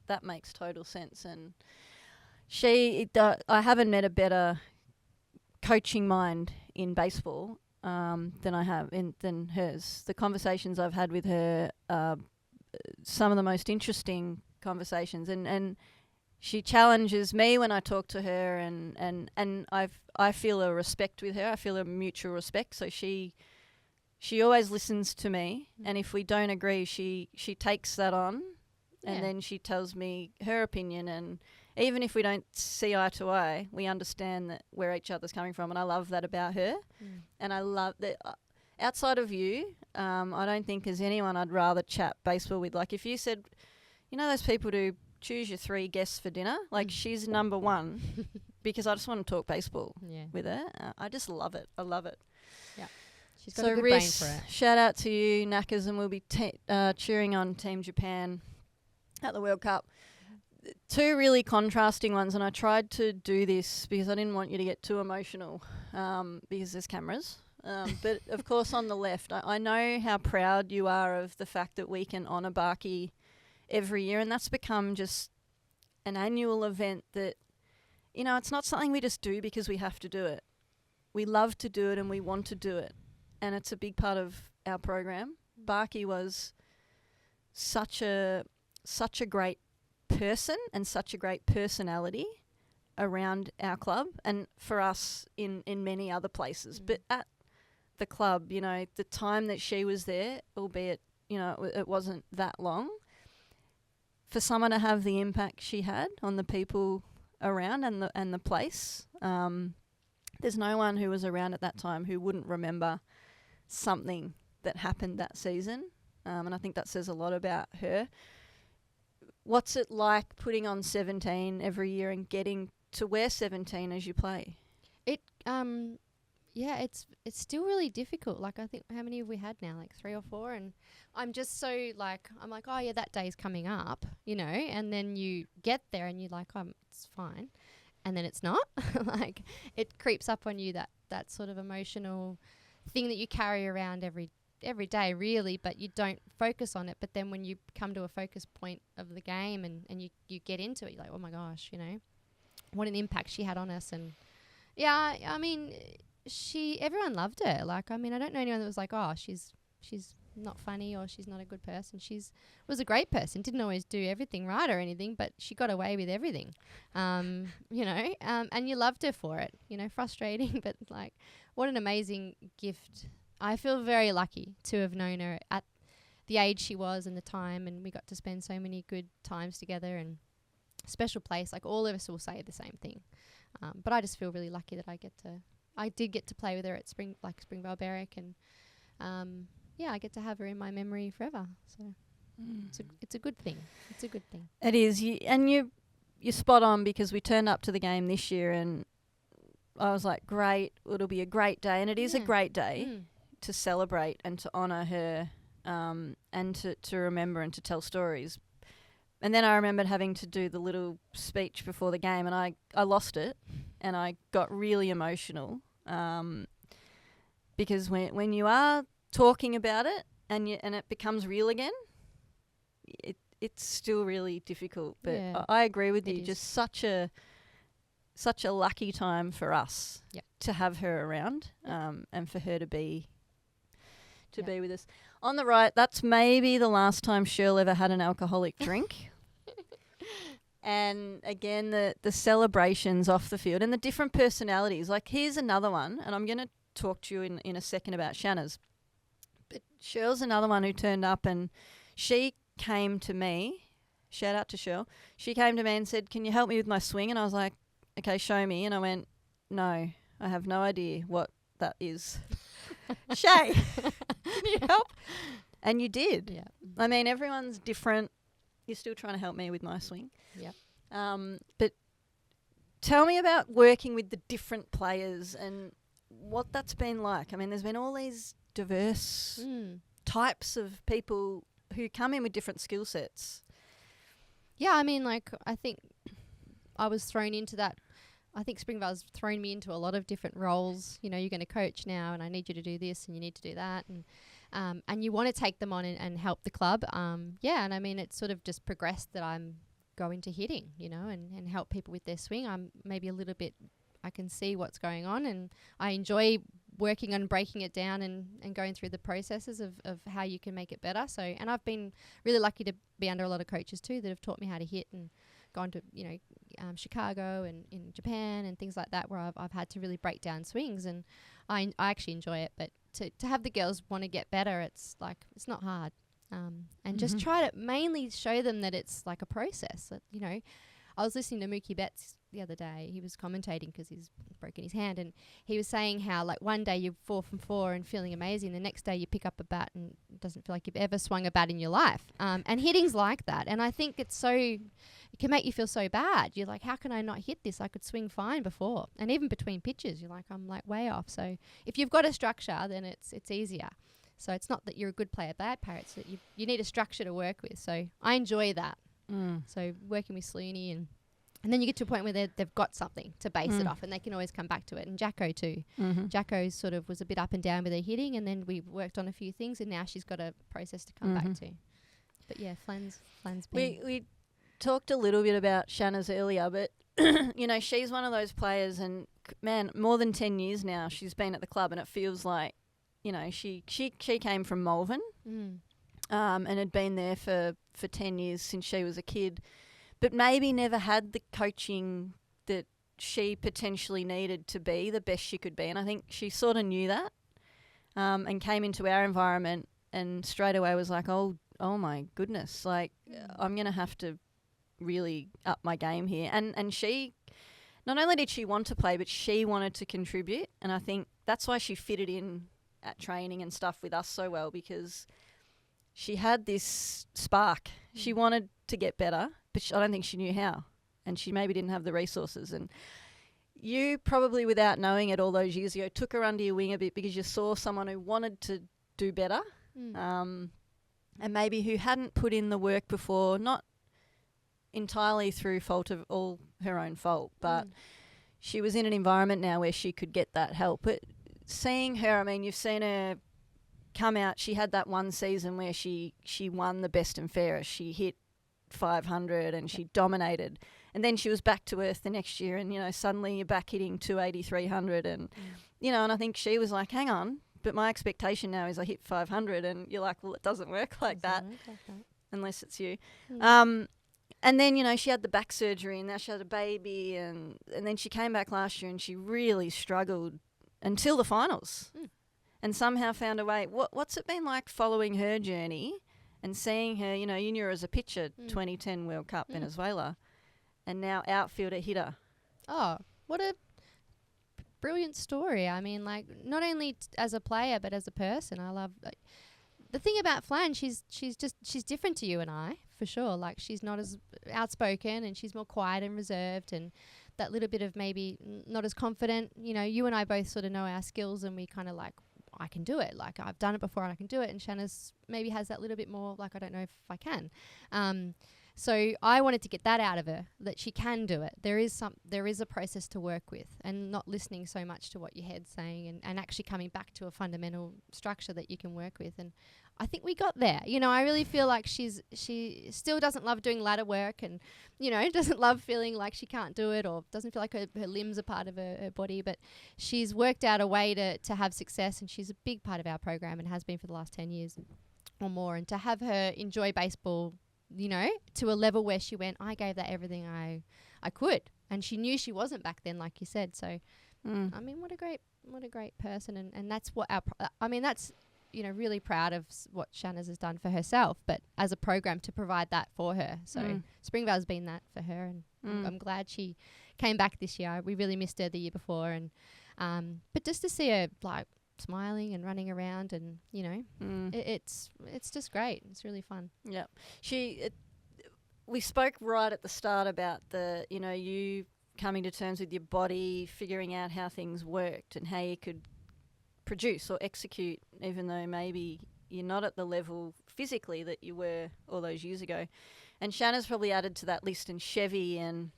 that makes total sense. And I haven't met a better coaching mind in baseball than I have than hers. The conversations I've had with her, some of the most interesting conversations, and she challenges me when I talk to her, and I feel a respect with her. I feel a mutual respect. So she always listens to me, and if we don't agree, she takes that on And then she tells me her opinion, and even if we don't see eye to eye, we understand that where each other's coming from, and I love that about her. And I love that outside of you, I don't think there's anyone I'd rather chat baseball with. Like if you said, you know those people who choose your 3 guests for dinner, like she's number 1 because I just want to talk baseball with her. I just love it. I love it. Yeah. She's got a good brain for it. Shout out to you, Knackers, and we'll be cheering on Team Japan at the World Cup. 2 really contrasting ones, and I tried to do this because I didn't want you to get too emotional because there's cameras. But, of course, on the left, I know how proud you are of the fact that we can honour Barkey every year, and that's become just an annual event that, you know, it's not something we just do because we have to do it. We love to do it and we want to do it, and it's a big part of our program. Barkey was such a great person and such a great personality around our club and for us in many other places. But at the club, you know, the time that she was there, albeit, you know, it wasn't that long, for someone to have the impact she had on the people around and the place, there's no one who was around at that time who wouldn't remember something that happened that season, and I think that says a lot about her. What's it like putting on 17 every year and getting to wear 17 as you play? It's still really difficult. Like, I think, how many have we had now? Like 3 or 4, and I'm just so like, I'm like, oh yeah, that day's coming up, you know, and then you get there and you're like, oh, it's fine, and then it's not. Like, it creeps up on you, that sort of emotional thing that you carry around every day, really, but you don't focus on it. But then when you come to a focus point of the game and you get into it, you're like, oh my gosh, you know, what an impact she had on us. And yeah, I mean, everyone loved her. Like, I mean, I don't know anyone that was like, oh, she's not funny or she's not a good person. Was a great person. Didn't always do everything right or anything, but she got away with everything. You know, and you loved her for it. You know, frustrating, but like, what an amazing gift. I feel very lucky to have known her at the age she was and the time, and we got to spend so many good times together, and special place. Like, all of us will say the same thing. But I just feel really lucky that I did get to play with her at Springvale Berwick, and I get to have her in my memory forever. So it's a good thing. It's a good thing. It is. You're spot on, because we turned up to the game this year and I was like, great, it'll be a great day. And it is a great day to celebrate and to honour her, and to remember and to tell stories. And then I remembered having to do the little speech before the game, and I lost it, and I got really emotional, because when you are talking about it and it becomes real again, it's still really difficult. But I agree with you. Just such a lucky time for us to have her around, and for her to be with us. On the right, that's maybe the last time Shirl ever had an alcoholic drink. And again, the celebrations off the field and the different personalities. Like, here's another one, and I'm going to talk to you in a second about Shanna's. But Shirl's another one who turned up, and she came to me. Shout out to Shirl. She came to me and said, can you help me with my swing? And I was like, okay, show me. And I went, no, I have no idea what that is. Shae, can you help? And you did. Yeah. I mean, everyone's different. You're still trying to help me with my swing. Yep. But tell me about working with the different players and what that's been like. I mean, there's been all these diverse types of people who come in with different skill sets. Yeah, I mean, like, I think I was thrown into that. I think Springvale's thrown me into a lot of different roles. You know, you're going to coach now, and I need you to do this, and you need to do that, and you want to take them on and help the club. And I mean, it's sort of just progressed that I'm going to hitting, you know, and help people with their swing. I'm maybe a little bit, I can see what's going on, and I enjoy working on breaking it down and going through the processes of how you can make it better. So, and I've been really lucky to be under a lot of coaches too that have taught me how to hit, and gone to, you know, Chicago and in Japan and things like that, where I've had to really break down swings, and I actually enjoy it. But to have the girls want to get better, it's like, it's not hard. and just try to mainly show them that it's like a process. That, you know, I was listening to Mookie Betts the other day. He was commentating because he's broken his hand, and he was saying how like one day you're 4 from 4 and feeling amazing, the next day you pick up a bat and it doesn't feel like you've ever swung a bat in your life. And hitting's like that, and I think it can make you feel so bad. You're like, how can I not hit this? I could swing fine before, and even between pitches, you're like, I'm like way off. So if you've got a structure, then it's easier. So it's not that you're a good player, bad player. It's that you need a structure to work with. So I enjoy that. So working with Slooney and then you get to a point where they've got something to base it off, and they can always come back to it. And Jacko too. Jacko sort of was a bit up and down with her hitting, and then we worked on a few things, and now she's got a process to come back to. But yeah, Flan's been... We talked a little bit about Shanna's earlier, but you know, she's one of those players, and man, more than 10 years now she's been at the club, and it feels like, you know, she came from Malvern and had been there for 10 years since she was a kid, but maybe never had the coaching that she potentially needed to be the best she could be. And I think she sort of knew that and came into our environment and straight away was like, oh my goodness, like I'm going to have to really up my game here. And she, not only did she want to play, but she wanted to contribute. And I think that's why she fitted in at training and stuff with us so well, because she had this spark. She wanted to get better, but I don't think she knew how, and she maybe didn't have the resources. And you probably, without knowing it all those years ago, took her under your wing a bit because you saw someone who wanted to do better and maybe who hadn't put in the work before, not entirely through fault of all her own fault, but she was in an environment now where she could get that help. But seeing her, I mean, you've seen her come out. She had that one season where she won the best and fairest. She hit 500 and she dominated. And then she was back to earth the next year, and, you know, suddenly you're back hitting 280, 300. And, you know, and I think she was like, hang on, but my expectation now is I hit 500. And you're like, well, it doesn't work like that unless it's you. And then, you know, she had the back surgery and now she had a baby. And then she came back last year and she really struggled until the finals and somehow found a way. What's it been like following her journey and seeing her, you know, you knew her as a pitcher, 2010 World Cup, Venezuela, and now outfielder, hitter. Oh, what a brilliant story. I mean, like, not only as a player but as a person. I love the thing about Flan, she's different to you and I, for sure. Like, she's not as outspoken and she's more quiet and reserved, and that little bit of maybe not as confident. You know, you and I both sort of know our skills, and we kind of like, I can do it. Like, I've done it before and I can do it. And Shanna's maybe has that little bit more, like, I don't know if I can. So I wanted to get that out of her, that she can do it. There is a process to work with, and not listening so much to what your head's saying, and actually coming back to a fundamental structure that you can work with. And I think we got there. You know, I really feel like she still doesn't love doing ladder work, and, you know, doesn't love feeling like she can't do it, or doesn't feel like her limbs are part of her body, but she's worked out a way to have success, and she's a big part of our program and has been for the last 10 years or more. And to have her enjoy baseball, you know, to a level where she went, I gave that everything I could. And she knew she wasn't back then, like you said. So, I mean, what a great person. And that's what that's, you know, really proud of what Shanna's has done for herself, but as a program to provide that for her. So Springvale's been that for her, and I'm glad she came back this year. We really missed her the year before, and but just to see her like smiling and running around, and, you know, it's just great. It's really fun. Yeah, we spoke right at the start about the, you know, you coming to terms with your body, figuring out how things worked and how you could produce or execute, even though maybe you're not at the level physically that you were all those years ago. And Shanna's probably added to that list, and Chevy, and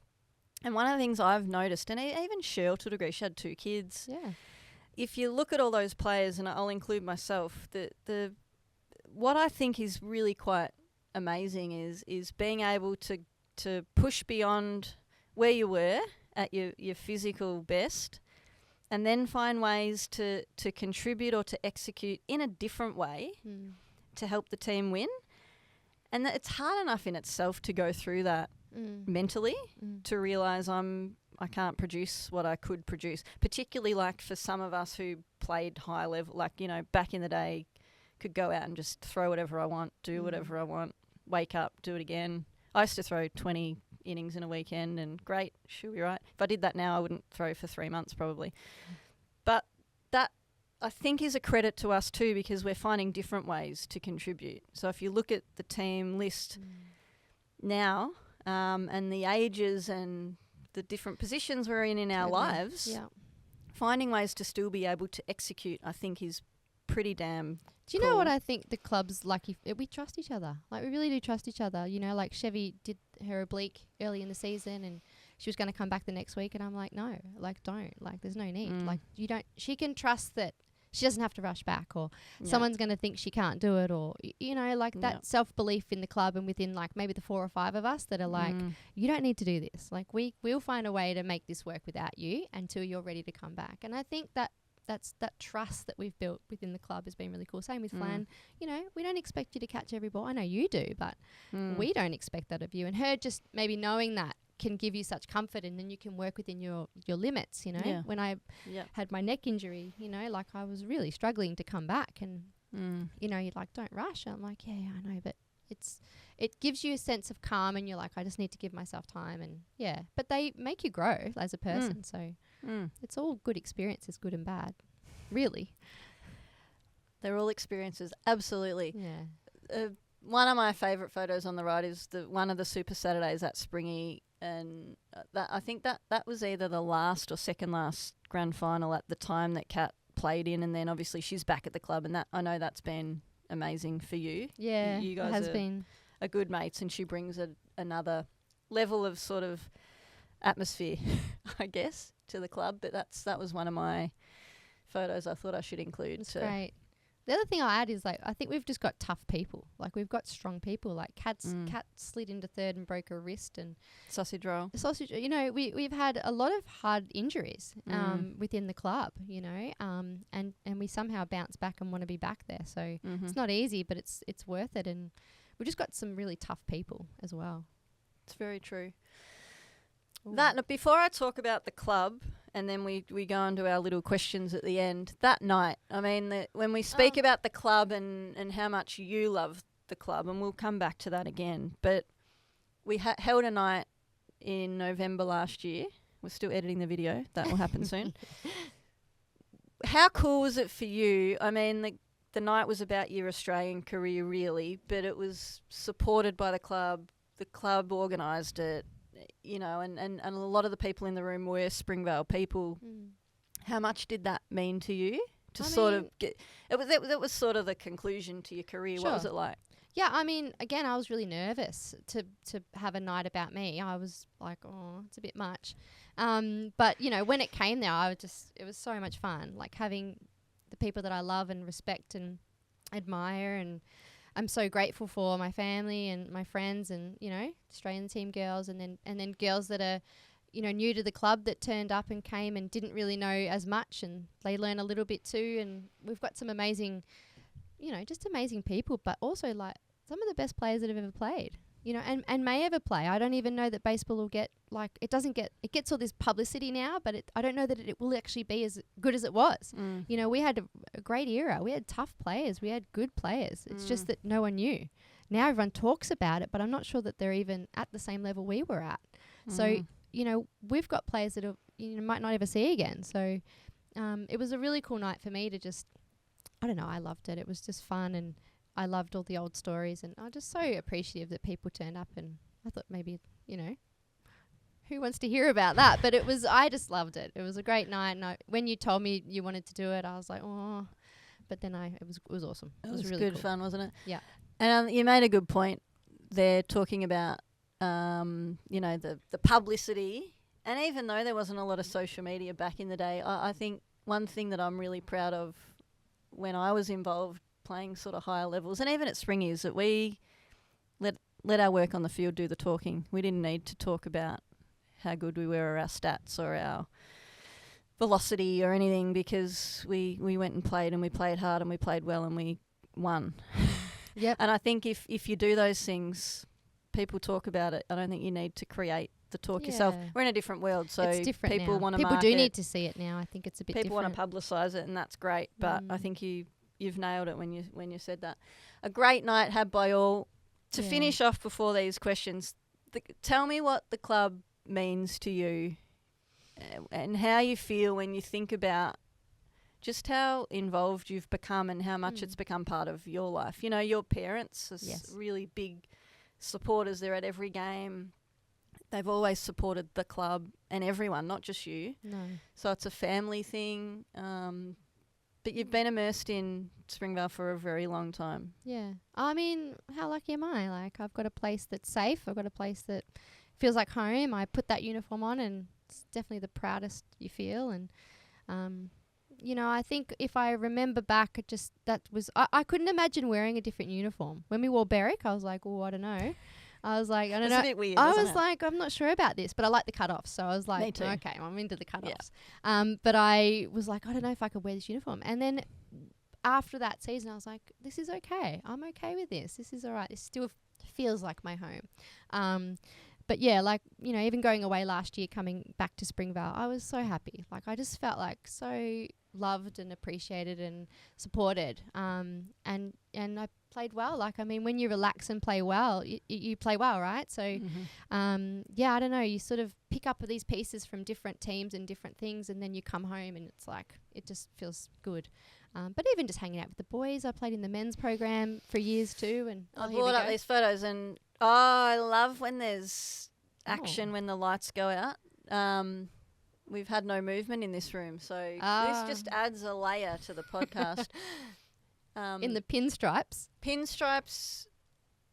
one of the things I've noticed, and even Shae to a degree, she had 2 kids. Yeah. If you look at all those players, and I'll include myself, the what I think is really quite amazing is being able to push beyond where you were at your physical best, and then find ways to contribute or to execute in a different way to help the team win. And it's hard enough in itself to go through that mentally, to realise I can't produce what I could produce, particularly like for some of us who played high level, like, you know, back in the day, could go out and just throw whatever I want, do whatever I want, wake up, do it again. I used to throw 20 innings in a weekend, and great, she'll be right. If I did that now, I wouldn't throw for 3 months probably. But that, I think, is a credit to us too, because we're finding different ways to contribute. So if you look at the team list now, and the ages and the different positions we're in our lives, finding ways to still be able to execute, I think, is pretty damn Do you know what I think the club's lucky? We trust each other. Like, we really do trust each other. You know, like Chevy did her oblique early in the season and she was going to come back the next week. And I'm like, no, like, don't. Like, there's no need. Like, you don't. She can trust that she doesn't have to rush back, or someone's going to think she can't do it, or, you know, like that self-belief in the club and within, like, maybe the 4 or 5 of us that are like, you don't need to do this. Like, we'll find a way to make this work without you until you're ready to come back. And I think that that trust that we've built within the club has been really cool. Same with Flan. You know, we don't expect you to catch every ball. I know you do, but we don't expect that of you. And her just maybe knowing that can give you such comfort, and then you can work within your limits, you know. When I had my neck injury, you know, like, I was really struggling to come back, and you know, you're like, don't rush. I'm like, yeah, I know, but it gives you a sense of calm, and you're like, I just need to give myself time. And but they make you grow as a person. So it's all good experiences, good and bad, really. They're all experiences, absolutely. One of my favourite photos on the right is one of the Super Saturdays at Springy, and I think that was either the last or second last grand final at the time that Kat played in, and then obviously she's back at the club, and that, I know that's been amazing for you. Yeah, you guys are good mates, and she brings another level of sort of atmosphere, I guess, to the club. But that was one of my photos I thought I should include. That's great. The other thing I'll add is, like, I think we've just got tough people. Like, we've got strong people. Like, Kat slid into third and broke her wrist, and sausage roll. You know, we've had a lot of hard injuries within the club, you know, and we somehow bounce back and want to be back there. So it's not easy, but it's worth it. And we've just got some really tough people as well. It's very true. That, before I talk about the club, and then we go into our little questions at the end, that night, I mean, when we speak about the club and how much you love the club, and we'll come back to that again, but we held a night in November last year. We're still editing the video. That will happen soon. How cool was it for you? I mean, the night was about your Australian career, really, but it was supported by the club. The club organised it. You know, and a lot of the people in the room were Springvale people. How much did that mean to you to sort of get it was sort of the conclusion to your career? Sure. What was it like? Yeah, I mean, again, I was really nervous to have a night about me. I was like, oh, it's a bit much. But, you know, when it came there, it was so much fun, like having the people that I love and respect and admire, and I'm so grateful for my family and my friends, and, you know, Australian team girls, and then girls that are, you know, new to the club that turned up and came and didn't really know as much, and they learn a little bit too. And we've got some amazing, you know, just amazing people, but also, like, some of the best players that have ever played, you know, and may ever play. I don't even know that baseball will get, like, it gets all this publicity now, but I don't know that it will actually be as good as it was. You know, we had a great era. We had tough players. We had good players. It's just that no one knew. Now everyone talks about it, but I'm not sure that they're even at the same level we were at. So, you know, we've got players that you might not ever see again. So it was a really cool night for me to just, I don't know, I loved it. It was just fun, and I loved all the old stories, and I'm just so appreciative that people turned up, and I thought maybe, you know, who wants to hear about that? But I just loved it. It was a great night, and when you told me you wanted to do it, I was like, oh, but then it was awesome. It was really good cool. fun, wasn't it? Yeah. And you made a good point there, talking about, you know, the publicity, and even though there wasn't a lot of social media back in the day, I think one thing that I'm really proud of when I was involved playing sort of higher levels, and even at Springy, is that we let our work on the field do the talking. We didn't need to talk about how good we were, or our stats, or our velocity, or anything, because we went and played, and we played hard, and we played well, and we won. Yep. And I think if you do those things, people talk about it. I don't think you need to create the talk yourself. We're in a different world, so it's different people want to market. People do need to see it now. I think it's a bit different. People want to publicise it, and that's great, but I think you you've nailed it when you said that. A great night had by all. To finish off before these questions, tell me what the club means to you and how you feel when you think about just how involved you've become and how much it's become part of your life. You know, your parents are really big supporters. They're at every game. They've always supported the club and everyone, not just you. No. So it's a family thing. But you've been immersed in Springvale for a very long time. Yeah. I mean, how lucky am I? Like, I've got a place that's safe. I've got a place that feels like home. I put that uniform on and it's definitely the proudest you feel. And, you know, I think if I remember back, I couldn't imagine wearing a different uniform. When we wore Berwick, I was like, oh, I don't know. I was like, I don't know. It's a bit weird, I wasn't was it? like, I'm not sure about this, but I like the cut-offs. So I was like, Me too. okay, I'm into the cut-offs. But I was like, I don't know if I could wear this uniform. And then after that season, I was like, this is okay. I'm okay with this. This is all right. This still feels like my home. But yeah, like, you know, even going away last year, coming back to Springvale, I was so happy. Like, I just felt like so loved and appreciated and supported. And I played well. Like, I mean, when you relax and play well, you play well, right? So, yeah, I don't know. You sort of pick up these pieces from different teams and different things, and then you come home and it's like, it just feels good. But even just hanging out with the boys, I played in the men's program for years too. And I brought up these photos and I love when there's action when the lights go out. We've had no movement in this room, so this just adds a layer to the podcast. In the pinstripes. Pinstripes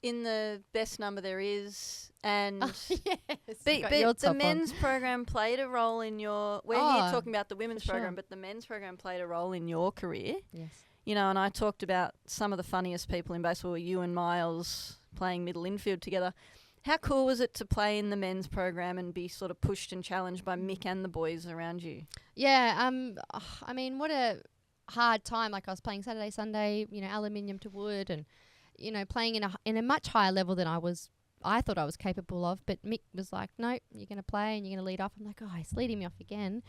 in the best number there is. And yes, but the men's program played a role in your... We're here talking about the women's program, sure. but the men's program played a role in your career. Yes. You know, and I talked about some of the funniest people in baseball were you and Miles playing middle infield together. How cool was it to play in the men's program and be sort of pushed and challenged by Mick and the boys around you? Yeah, I mean, what a hard time. Like, I was playing Saturday, Sunday, you know, aluminium to wood, and, you know, playing in a much higher level than I thought I was capable of. But Mick was like, no, you're going to play and you're going to lead off. I'm like, oh, he's leading me off again.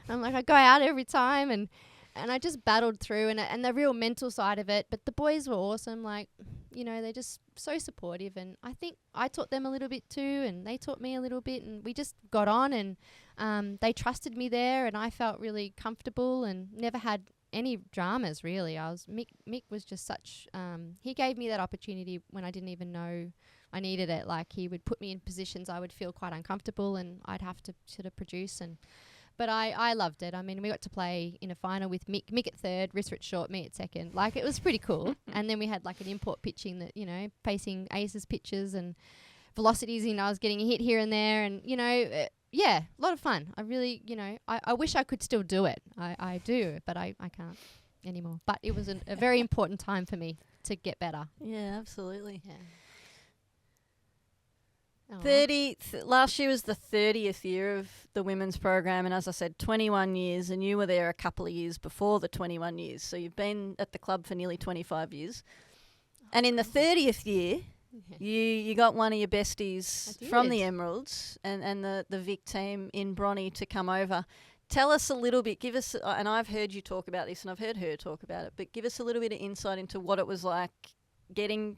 I'm like, I go out every time, and I just battled through, and the real mental side of it. But the boys were awesome. Like, you know, they're just so supportive, and I think I taught them a little bit too, and they taught me a little bit, and we just got on, and they trusted me there, and I felt really comfortable and never had any dramas really. Mick was just such, he gave me that opportunity when I didn't even know I needed it. Like, he would put me in positions I would feel quite uncomfortable, and I'd have to sort of produce. But I loved it. I mean, we got to play in a final with Mick at third, wrist short, me at second. Like, it was pretty cool. And then we had like an import pitching that, you know, facing aces pitches and velocities, and I was getting a hit here and there, and, you know, yeah, a lot of fun. I really, you know, I wish I could still do it. I do, but I can't anymore. But it was a very important time for me to get better. Yeah, absolutely. Yeah. Last year was the 30th year of the women's program, and as I said, 21 years, and you were there a couple of years before the 21 years. So you've been at the club for nearly 25 years. And in the 30th year, you got one of your besties from the Emeralds and the Vic team in Bronny to come over. Tell us a little bit, and I've heard you talk about this and I've heard her talk about it, but give us a little bit of insight into what it was like getting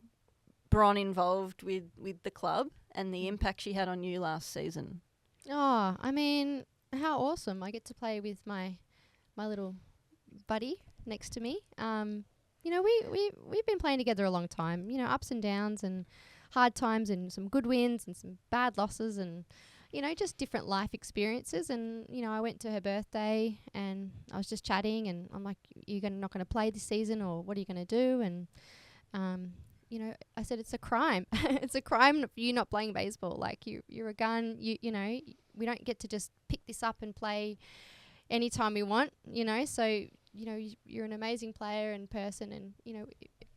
Bron involved with the club and the impact she had on you last season. Oh, I mean, how awesome. I get to play with my little buddy next to me. You know, we've been playing together a long time, you know, ups and downs and hard times and some good wins and some bad losses and, you know, just different life experiences. And, you know, I went to her birthday and I was just chatting and I'm like, you're not going to play this season, or what are you going to do? And, you know, I said, it's a crime. It's a crime for you not playing baseball. Like, you're a gun. You know, we don't get to just pick this up and play anytime we want, you know. So, you know, you're an amazing player and person, and, you know,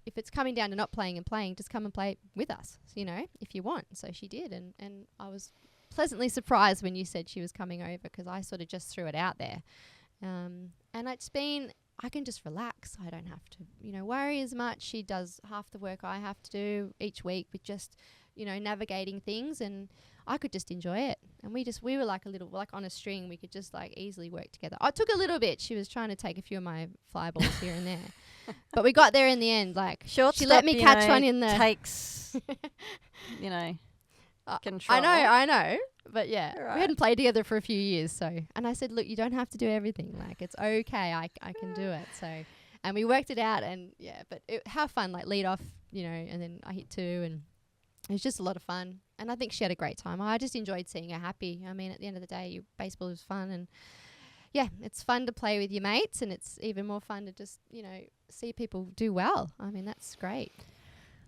if it's coming down to not playing and playing, just come and play with us, you know, if you want. So she did, and I was pleasantly surprised when you said she was coming over, because I sort of just threw it out there. And it's been, I can just relax. I don't have to, you know, worry as much. She does half the work I have to do each week with just, you know, navigating things, and I could just enjoy it. And we were like a little, like on a string. We could just like easily work together. I took a little bit. She was trying to take a few of my fly balls here and there. But we got there in the end. Like, Shortstop, she let me catch one in the... takes, control. I know. But yeah, Right. we hadn't played together for a few years. So, and I said, look, you don't have to do everything. Like, it's okay. I can do it. So, and we worked it out. And yeah, but how fun, like lead off, and then I hit 2 and it was just a lot of fun. And I think she had a great time. I just enjoyed seeing her happy. I mean, at the end of the day, baseball is fun. And yeah, it's fun to play with your mates. And it's even more fun to just, see people do well. I mean, that's great.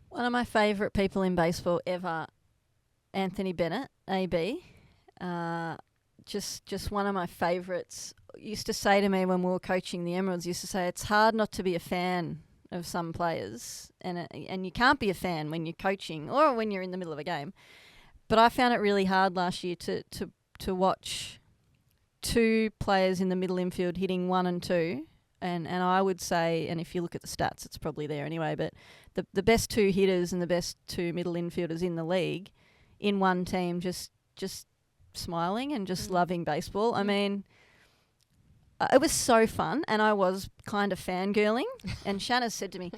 One of my favourite people in baseball ever, Anthony Bennett, AB. Just one of my favourites. Used to say to me when we were coaching the Emeralds, used to say, it's hard not to be a fan of some players, and you can't be a fan when you're coaching or when you're in the middle of a game. But I found it really hard last year to watch 2 players in the middle infield hitting 1 and 2, and I would say, and if you look at the stats, it's probably there anyway, but the best 2 hitters and the best 2 middle infielders in the league in one team just smiling and just loving baseball. I mean, it was so fun, and I was kind of fangirling. And Shanna said to me,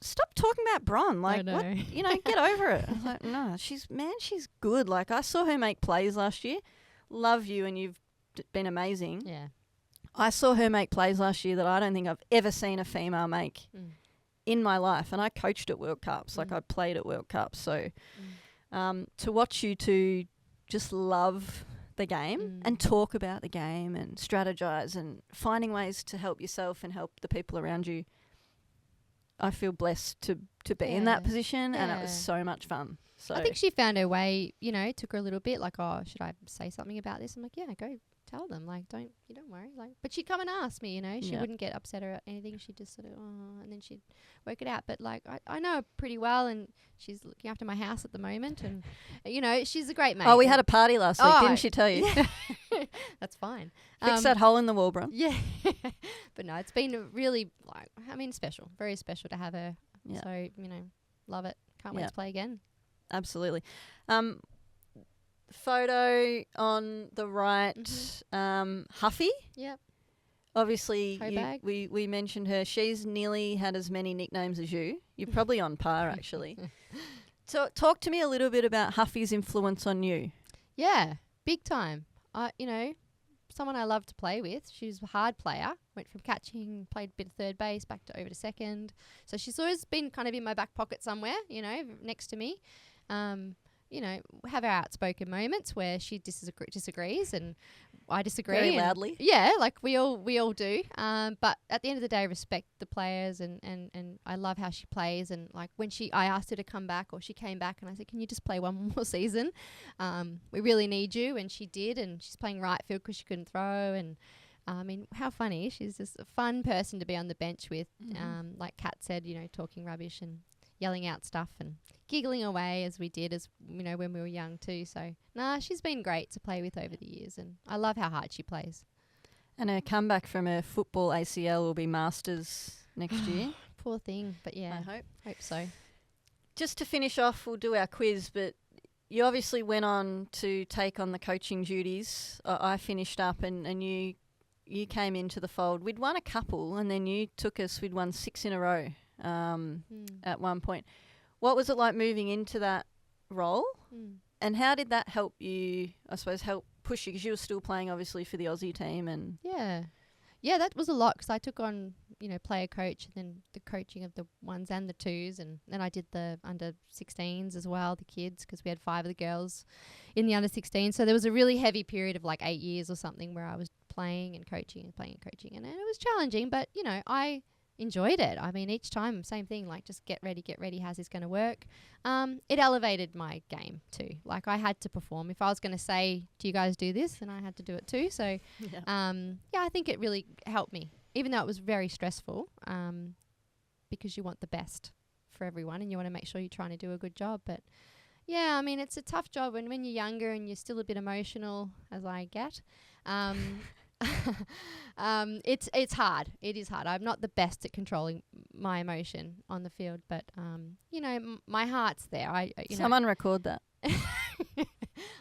stop talking about Bron. Like, what? Get over it. I was like, no, she's good. Like, I saw her make plays last year. Love you, and you've been amazing. Yeah. I saw her make plays last year that I don't think I've ever seen a female make in my life. And I coached at World Cups. Like, I played at World Cups. So to watch you two just love the game and talk about the game and strategize and finding ways to help yourself and help the people around you, I feel blessed to be in that position, and it was so much fun. So I think she found her way, it took her a little bit, like, oh, should I say something about this? I'm like, yeah, go tell them. Like, don't worry. Like, but she'd come and ask me, she wouldn't get upset or anything. She'd just sort of, and then she'd work it out. But like, I know her pretty well, and she's looking after my house at the moment, and she's a great mate. Oh, we had a party last week, didn't she tell you? That's fine. Fix that hole in the wall, Bron. Yeah. But no, it's been really, special, very special to have her. Yeah. So, love it. Can't wait to play again. Absolutely. Photo on the right, Huffy. Yep. Obviously, we mentioned her. She's nearly had as many nicknames as you. You're probably on par, actually. So talk to me a little bit about Huffy's influence on you. Yeah, big time. Someone I love to play with. She's a hard player. Went from catching, played a bit of third base, back to over to second. So she's always been kind of in my back pocket somewhere, next to me. Have our outspoken moments where she disagrees and I disagree. Very loudly. Yeah, like we all do. But at the end of the day, I respect the players and I love how she plays. And like when I asked her to come back, or she came back, and I said, can you just play one more season? We really need you. And she did. And she's playing right field because she couldn't throw. And how funny. She's just a fun person to be on the bench with. Like Kat said, talking rubbish and yelling out stuff and giggling away as we did when we were young too. So she's been great to play with over the years, and I love how hard she plays. And her comeback from her football ACL will be Masters next year. Poor thing, but yeah, I hope so. Just to finish off, we'll do our quiz, but you obviously went on to take on the coaching duties. I finished up and you came into the fold. We'd won a couple, and then you took us. We'd won 6 in a row at one point. What was it like moving into that role? And how did that help you, I suppose, help push you? Because you were still playing, obviously, for the Aussie team. And Yeah, that was a lot because I took on, player coach and then the coaching of the 1s and the 2s. And then I did the under 16s as well, the kids, because we had 5 of the girls in the under 16. So there was a really heavy period of like 8 years or something where I was playing and coaching and playing and coaching. And it was challenging, but, I enjoyed it. I mean, each time, same thing, like just get ready, how's this going to work? It elevated my game too. Like I had to perform. If I was going to say, do you guys do this? Then I had to do it too. So, I think it really helped me, even though it was very stressful, because you want the best for everyone and you want to make sure you're trying to do a good job. But yeah, I mean, it's a tough job when you're younger and you're still a bit emotional, as I get. It's hard. It is hard. I'm not the best at controlling my emotion on the field, but my heart's there. Someone record that.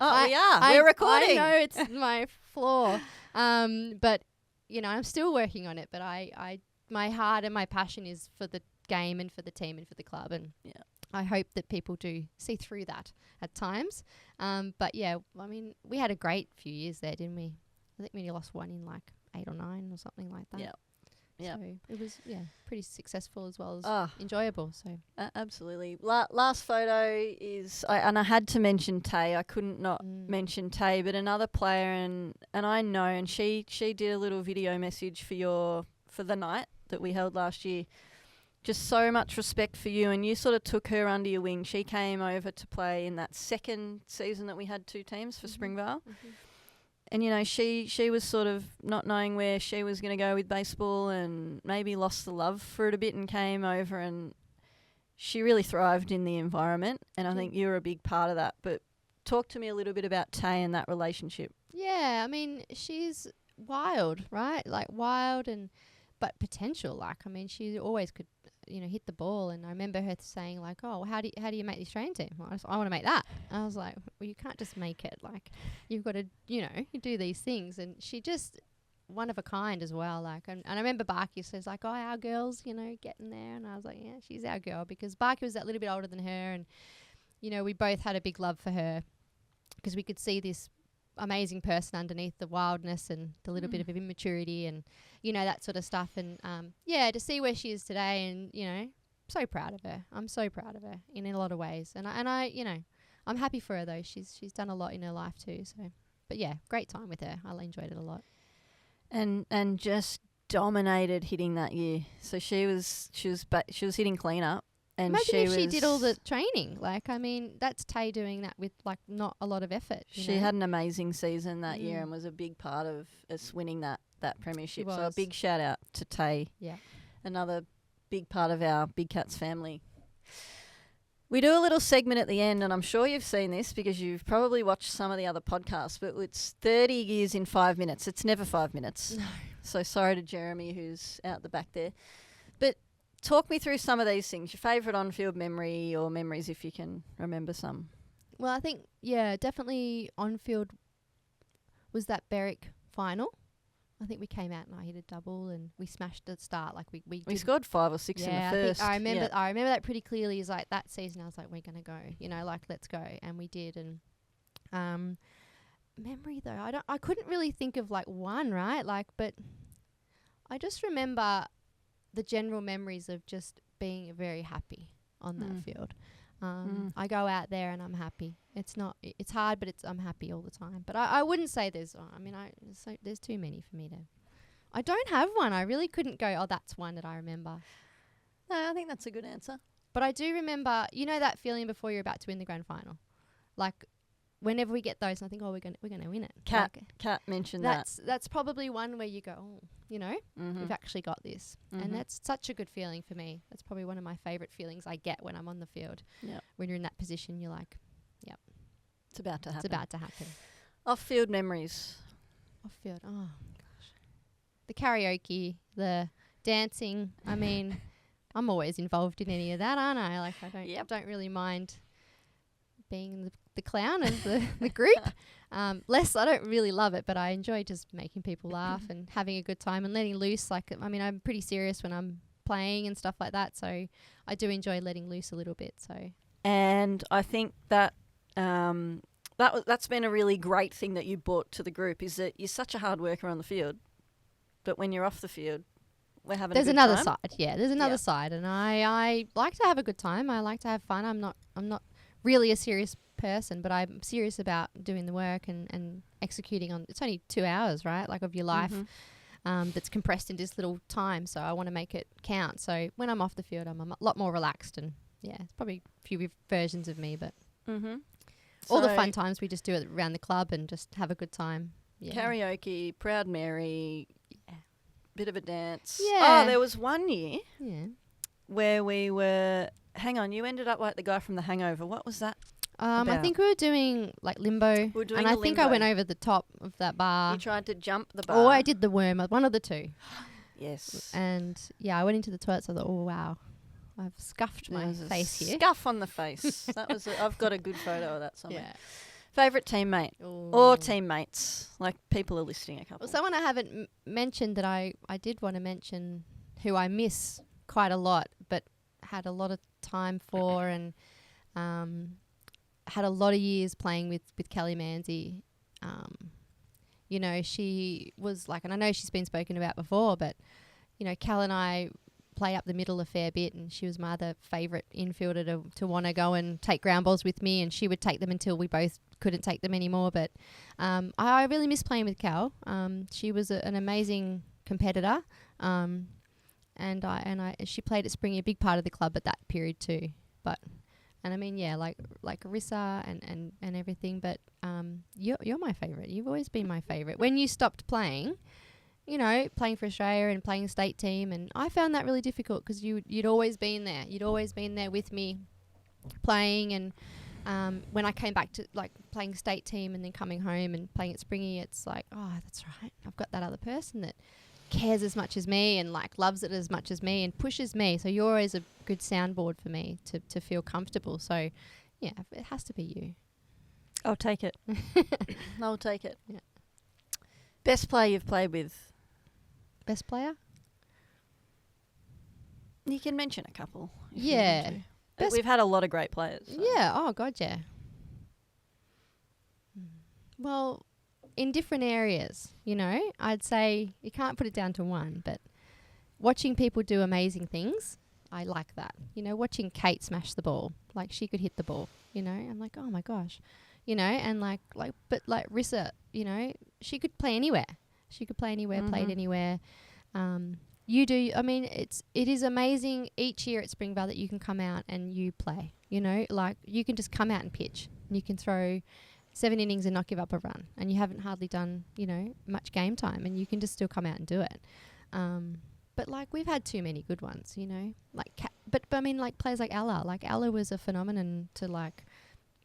We're recording. I know it's my flaw. But I'm still working on it. But I my heart and my passion is for the game and for the team and for the club, and I hope that people do see through that at times. But yeah, I mean, we had a great few years there, didn't we? I think we only lost one in like 8 or 9 or something like that. Yeah. Yeah. So it was, pretty successful as well as enjoyable. So absolutely. Last photo is, I had to mention Tay. I couldn't not mention Tay, but another player, and I know, and she did a little video message for the night that we held last year. Just so much respect for you, and you sort of took her under your wing. She came over to play in that second season that we had 2 teams for Springvale. Mm-hmm. And, you know, she was sort of not knowing where she was going to go with baseball, and maybe lost the love for it a bit, and came over, and she really thrived in the environment. And I think you were a big part of that. But talk to me a little bit about Tay and that relationship. Yeah, I mean, she's wild, right? Like wild but potential. Like, I mean, she always could, hit the ball. And I remember her saying like, "Oh, how do you make the Australian team?" I want to make that. And I was like, "Well, you can't just make it. Like, you've got to, you do these things." And she just one of a kind as well. Like, and I remember Barky says like, "Oh, our girls, getting there." And I was like, "Yeah, she's our girl," because Barky was that little bit older than her, and we both had a big love for her because we could see this amazing person underneath the wildness and the little bit of immaturity and that sort of stuff. And to see where she is today, and so proud of her. I'm so proud of her in a lot of ways, and I I'm happy for her though. She's done a lot in her life too. So, but yeah, great time with her. I enjoyed it a lot. And just dominated hitting that year. So she was hitting cleanup. And imagine if she did all the training. Like, I mean, that's Tay doing that with, like, not a lot of effort. She had an amazing season that year and was a big part of us winning that premiership. So a big shout out to Tay. Yeah. Another big part of our Big Cats family. We do a little segment at the end, and I'm sure you've seen this because you've probably watched some of the other podcasts, but it's 30 years in 5 minutes. It's never 5 minutes. No. So sorry to Jeremy, who's out the back there. But talk me through some of these things. Your favourite on-field memory or memories, if you can remember some. Well, I think, definitely on-field was that Berwick final. I think we came out and I hit a double and we smashed at the start. Like we scored 5 or 6 in the first. I remember that pretty clearly. Is like that season I was like, we're going to go, like let's go. And we did. And memory though, I couldn't really think of like one, right? Like, but I just remember the general memories of just being very happy on that field. I go out there and I'm happy. It's hard, but I'm happy all the time. But I wouldn't say there's too many for me to. I don't have one. I really couldn't go, oh, that's one that I remember. No, I think that's a good answer. But I do remember, that feeling before you're about to win the grand final. Like, whenever we get those, I think, oh, we're gonna win it. Kat mentioned that. That's probably one where you go, oh, we've actually got this, and that's such a good feeling for me. That's probably one of my favourite feelings I get when I'm on the field. Yeah, when you're in that position, you're like, yep, it's about to happen. It's about to happen. Off-field memories. Off-field, oh gosh, the karaoke, the dancing. I mean, I'm always involved in any of that, aren't I? Like, I don't really mind being the clown of the group. I don't really love it, but I enjoy just making people laugh and having a good time and letting loose. Like, I mean, I'm pretty serious when I'm playing and stuff like that, so I do enjoy letting loose a little bit. So, and I think that that's been a really great thing that you brought to the group, is that you're such a hard worker on the field, but when you're off the field, we're having there's a good another time. Side. Yeah, there's another side, and I like to have a good time. I like to have fun. I'm not really a serious person, but I'm serious about doing the work and executing on. It's only 2 hours, right? Like, of your life, that's compressed into this little time. So I want to make it count. So when I'm off the field, I'm a lot more relaxed, and it's probably a few versions of me, but all the fun times we just do it around the club and just have a good time. Yeah. Karaoke, Proud Mary, bit of a dance. Yeah. Oh, there was one year where we were. Hang on, you ended up like the guy from The Hangover. What was that? I think we were doing like limbo, and I think I went over the top of that bar. You tried to jump the bar. Or I did the worm, one of the two. Yes. And I went into the toilet, so I thought, oh wow, I've scuffed my face here. Scuff on the face. That was. I've got a good photo of that somewhere. Yeah. Favorite teammate or teammates? Like, people are listening a couple. Well, someone I haven't mentioned that I did want to mention who I miss quite a lot, but had a lot of time for, and had a lot of years playing with Kelly Manzi. You know, she was like, and I know she's been spoken about before, but, you know, Cal and I play up the middle a fair bit, and she was my other favourite infielder to want to go and take ground balls with me, and she would take them until we both couldn't take them anymore. But I really miss playing with Cal. She was an amazing competitor, and she played at Springy, a big part of the club at that period too. And I mean, yeah, like Arissa and everything. But you're my favourite. You've always been my favourite. When you stopped playing, you know, playing for Australia and playing state team, and I found that really difficult because you'd always been there. You'd always been there with me, playing. And when I came back to like playing state team and then coming home and playing at Springy, it's like, oh, that's right. I've got that other person that cares as much as me and like loves it as much as me and pushes me. So you're always a good soundboard for me to feel comfortable. So yeah, it has to be you. I'll take it. I'll take it. Yeah. Best player you've played with? Best player? You can mention a couple. Yeah. We've had a lot of great players. So. Yeah. Oh God, yeah. Well, in different areas, you know, I'd say you can't put it down to one, but watching people do amazing things, I like that. You know, watching Kate smash the ball, like she could hit the ball, you know, I'm like, oh my gosh, you know, and but Rissa, you know, she could play anywhere. She could play anywhere, played anywhere. You do, I mean, it is amazing each year at Springvale that you can come out and you play, you know, like you can just come out and pitch and you can throw 7 innings and not give up a run, and you haven't hardly done, you know, much game time, and you can just still come out and do it. But like we've had too many good ones, you know, like but I mean like players like Ella was a phenomenon to like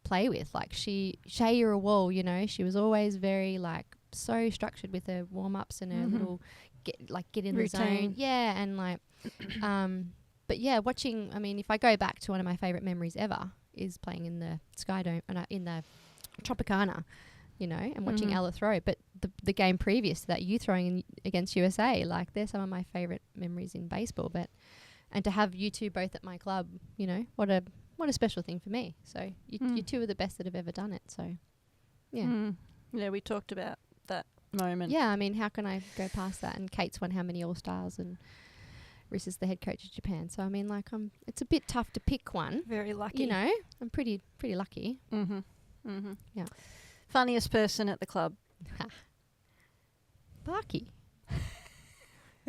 play with. Like Shae, you're a wall, you know, she was always very like so structured with her warm ups and her little get in routine. The zone, yeah, and like but yeah, watching. I mean, if I go back to one of my favorite memories ever is playing in the Sky Dome and in the Tropicana, you know, and watching Ella throw. But the game previous to that, you throwing against USA, like they're some of my favourite memories in baseball. And to have you two both at my club, you know, what a special thing for me. So you two are the best that have ever done it. So yeah, yeah, we talked about that moment. Yeah, I mean, how can I go past that? And Kate's won how many All Stars, and Riss is the head coach of Japan. So I mean, like, it's a bit tough to pick one. Very lucky, you know. I'm pretty lucky. Yeah. Funniest person at the club? Barky.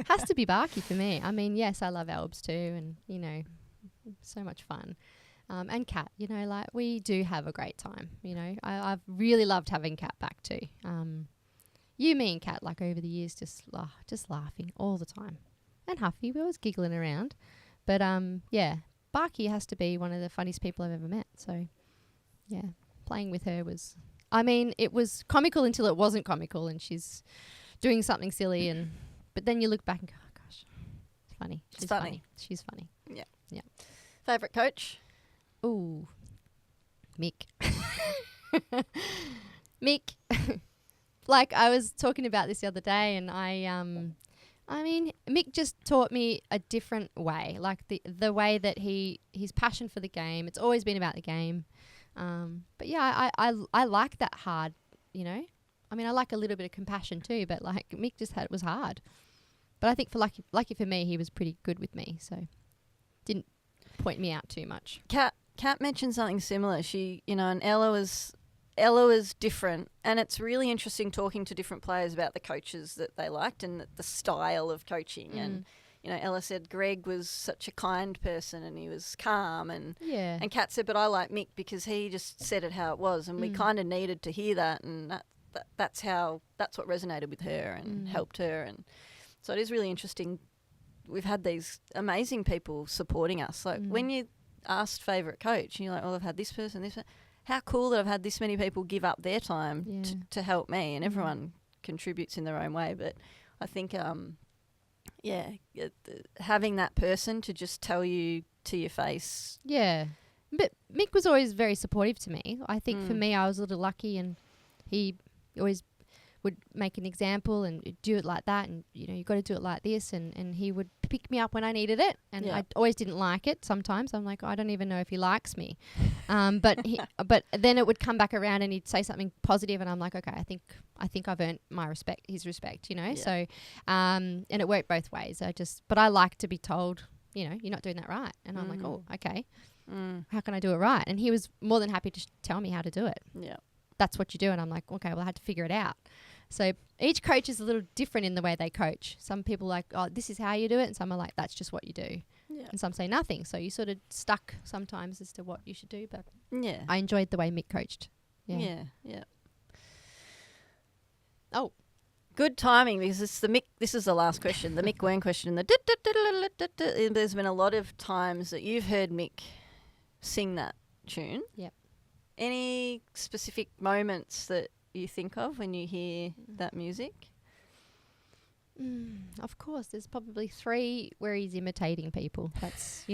Has to be Barky for me. I mean, yes, I love Albs too, and, you know, so much fun. And Kat, you know, like, we do have a great time, you know. I've really loved having Kat back too. Me and Kat, like, over the years, just laughing all the time. And Huffy, we always giggling around. But, yeah, Barky has to be one of the funniest people I've ever met. So, yeah. Playing with her was, I mean, it was comical until it wasn't comical, and she's doing something silly, but then you look back and go, oh gosh, it's funny. She's funny. She's funny. Yeah. Yeah. Favourite coach? Ooh, Mick. Mick. Like, I was talking about this the other day, and I mean, Mick just taught me a different way, like the way that his passion for the game. It's always been about the game. But yeah, I like that hard, you know. I mean, I like a little bit of compassion too, but like Mick just was hard. But I think for lucky for me, he was pretty good with me, so didn't point me out too much. Kat mentioned something similar. She, you know, and Ella was different, and it's really interesting talking to different players about the coaches that they liked and the style of coaching. And you know, Ella said Greg was such a kind person and he was calm, and Kat said, but I like Mick because he just said it how it was, and we kind of needed to hear that, and that's what resonated with her and helped her. And so it is really interesting. We've had these amazing people supporting us. Like when you asked favourite coach, and you're like, oh, I've had this person. How cool that I've had this many people give up their time to help me, and everyone contributes in their own way. But I think having that person to just tell you to your face. Yeah. But Mick was always very supportive to me. I think for me, I was a little lucky, and he always would make an example and do it like that, and you got to do it like this, and he would pick me up when I needed it, and I always didn't like it. Sometimes I'm like, I don't even know if he likes me, but then it would come back around and he'd say something positive, and I'm like, okay, I think I've earned his respect, So and it worked both ways. But I like to be told, you're not doing that right, and I'm like, oh, okay, how can I do it right? And he was more than happy to tell me how to do it. Yeah. That's what you do. And I'm like, okay, well, I had to figure it out. So each coach is a little different in the way they coach. Some people are like, oh, this is how you do it. And some are like, that's just what you do. Yeah. And some say nothing. So you sort of stuck sometimes as to what you should do. But yeah, I enjoyed the way Mick coached. Yeah. Oh, good timing, because it's the Mick. This is the last question, the Mick Wern question. There's been a lot of times that you've heard Mick sing that tune. Yep. Any specific moments that you think of when you hear that music? Of course, there's probably 3 where he's imitating people. That's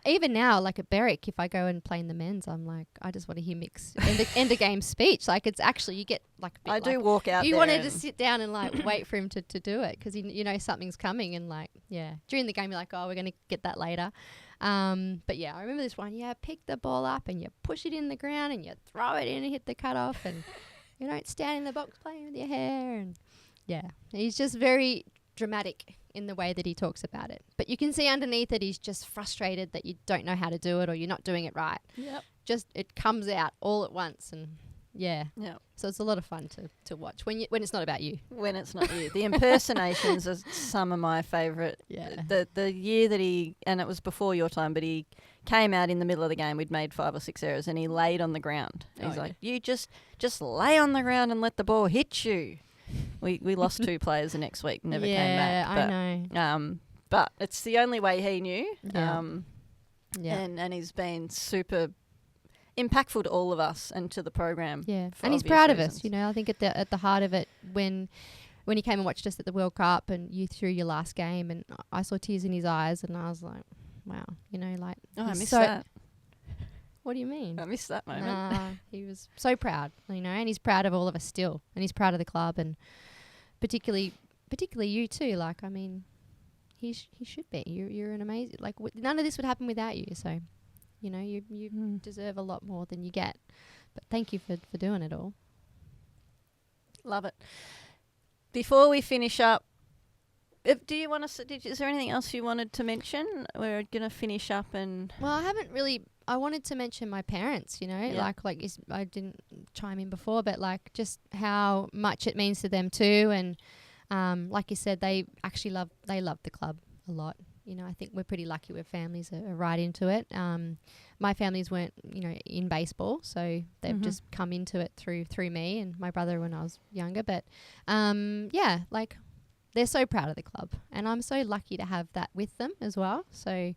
even now, like at Berwick, if I go and play in the men's, I'm like, I just want to hear Mick's end of game speech. Like, it's actually, you get like a bit I do walk out. You there wanted to sit down and like wait for him to do it, because you know something's coming, and like during the game you're like, oh, we're gonna get that later. But yeah, I remember this one. Yeah, pick the ball up and you push it in the ground and you throw it in and hit the cutoff, and you don't stand in the box playing with your hair. And he's just very dramatic in the way that he talks about it. But you can see underneath it, he's just frustrated that you don't know how to do it or you're not doing it right. Yep. Just it comes out all at once, and so it's a lot of fun to watch when it's not about you. When it's not you. The impersonations are some of my favourite. Yeah. The year that and it was before your time, but he came out in the middle of the game. We'd made 5 or 6 errors and he laid on the ground. He's like, you just lay on the ground and let the ball hit you. We lost 2 players the next week, never came back. But, I know. But it's the only way he knew. Yeah. And he's been super impactful to all of us and to the program. Yeah, and he's proud of us. I think at the heart of it, when he came and watched us at the World Cup and you threw your last game, and I saw tears in his eyes, and I was like, wow, like. Oh, I missed that. What do you mean? I missed that moment. He was so proud, and he's proud of all of us still, and he's proud of the club, and particularly you too. Like, I mean, he should be. You're an amazing. Like, none of this would happen without you. So. You deserve a lot more than you get. But thank you for doing it all. Love it. Before we finish up, do you want to? Is there anything else you wanted to mention? We're gonna finish up and. Well, I haven't really. I wanted to mention my parents. Like I didn't chime in before, but like just how much it means to them too, and like you said, they love the club a lot. I think we're pretty lucky where families are right into it. My families weren't, in baseball, so they've just come into it through me and my brother when I was younger. But, like they're so proud of the club, and I'm so lucky to have that with them as well. So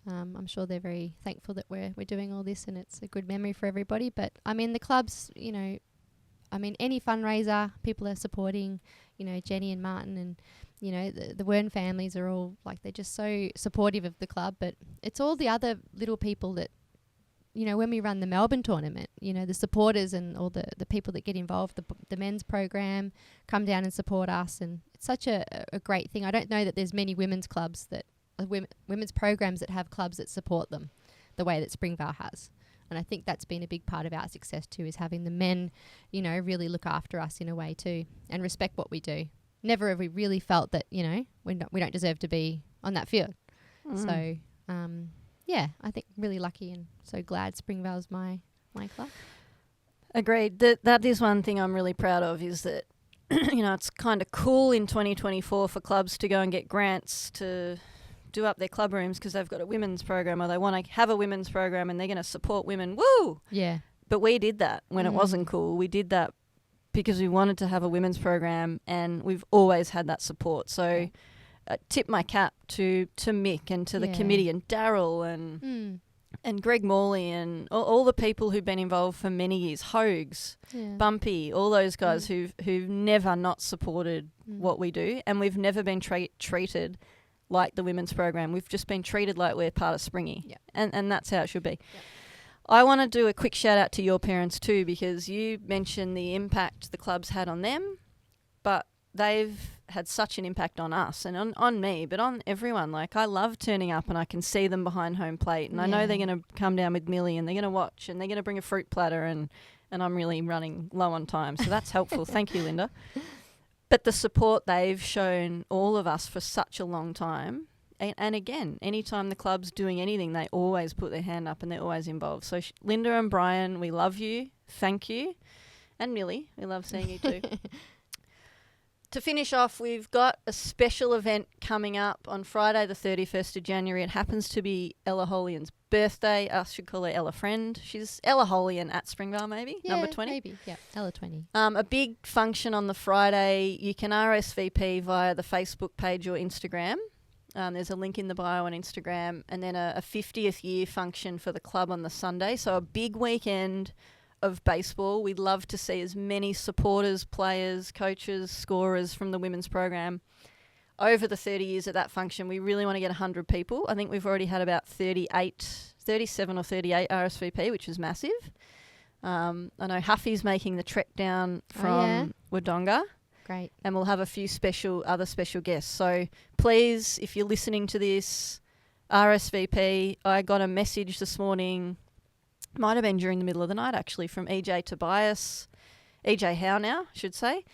I'm sure they're very thankful that we're doing all this, and it's a good memory for everybody. But, I mean, the club's, any fundraiser, people are supporting, Jenny and Martin and, the Wern families are all like, they're just so supportive of the club. But it's all the other little people that, when we run the Melbourne tournament, the supporters and all the people that get involved, the men's program come down and support us. And it's such a great thing. I don't know that there's many women's clubs women's programs that have clubs that support them the way that Springvale has. And I think that's been a big part of our success too, is having the men, really look after us in a way too and respect what we do. Never have we really felt that, we don't deserve to be on that field. So, I think really lucky and so glad Springvale's my club. Agreed. That is one thing I'm really proud of, is that, it's kind of cool in 2024 for clubs to go and get grants to do up their club rooms because they've got a women's program or they want to have a women's program and they're going to support women. Woo! Yeah. But we did that when it wasn't cool. We did that because we wanted to have a women's program, and we've always had that support. So tip my cap to Mick and to the committee and Daryl and Greg Morley and all the people who've been involved for many years, Hogues, Bumpy, all those guys who've never not supported what we do, and we've never been treated like the women's program. We've just been treated like we're part of Springy, and that's how it should be. Yep. I want to do a quick shout out to your parents too, because you mentioned the impact the club's had on them, but they've had such an impact on us and on me, but on everyone. Like, I love turning up and I can see them behind home plate, and I know they're going to come down with Millie and they're going to watch and they're going to bring a fruit platter, and I'm really running low on time. So that's helpful. Thank you, Linda. But the support they've shown all of us for such a long time. And again, anytime the club's doing anything, they always put their hand up and they're always involved. So Linda and Brian, we love you. Thank you. And Millie, we love seeing you too. To finish off, we've got a special event coming up on Friday the 31st of January. It happens to be Ella Holian's birthday. I should call her Ella Friend. She's Ella Holian at Springvale, maybe, number 20. Maybe, yeah, Ella 20. A big function on the Friday. You can RSVP via the Facebook page or Instagram. There's a link in the bio on Instagram. And then a 50th year function for the club on the Sunday. So a big weekend of baseball. We'd love to see as many supporters, players, coaches, scorers from the women's program over the 30 years at that function. We really want to get 100 people. I think we've already had about 37 or 38 RSVP, which is massive. I know Huffy's making the trek down from Wodonga. Great. And we'll have a few other special guests. So please, if you're listening to this, RSVP. I got a message this morning, might have been during the middle of the night actually, from EJ Howe now, I should say,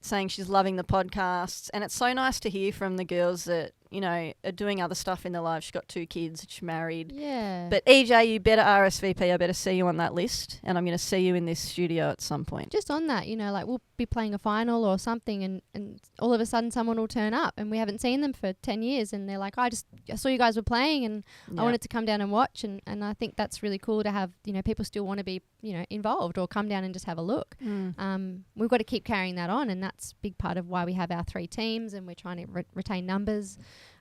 saying she's loving the podcasts. And it's so nice to hear from the girls that, you know, are doing other stuff in their lives. She's got 2 kids, she's married. Yeah. But EJ, you better RSVP. I better see you on that list. And I'm going to see you in this studio at some point. Just on that, you know, like we'll be playing a final or something and all of a sudden someone will turn up and we haven't seen them for 10 years and they're like, I saw you guys were playing and I wanted to come down and watch. And I think that's really cool to have, you know, people still want to be, you know, involved or come down and just have a look. We've got to keep carrying that on, and that's a big part of why we have our 3 teams and we're trying to retain numbers.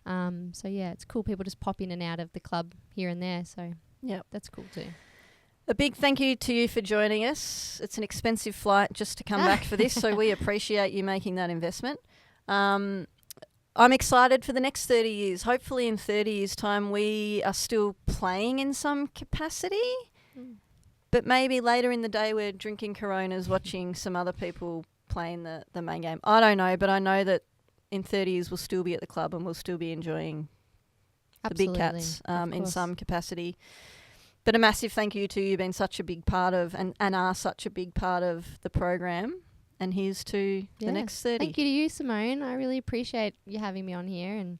So yeah, it's cool. People just pop in and out of the club here and there. So yeah, that's cool too. A big thank you to you for joining us. It's an expensive flight just to come back for this, so we appreciate you making that investment. I'm excited for the next 30 years. Hopefully in 30 years' time we are still playing in some capacity, but maybe later in the day we're drinking Coronas, watching some other people playing the main game. I don't know, but I know that in 30 years we'll still be at the club and we'll still be enjoying the Big Cats in some capacity. But a massive thank you to you. You've been such a big part of and are such a big part of the program. And here's to the next 30. Thank you to you, Simone. I really appreciate you having me on here. And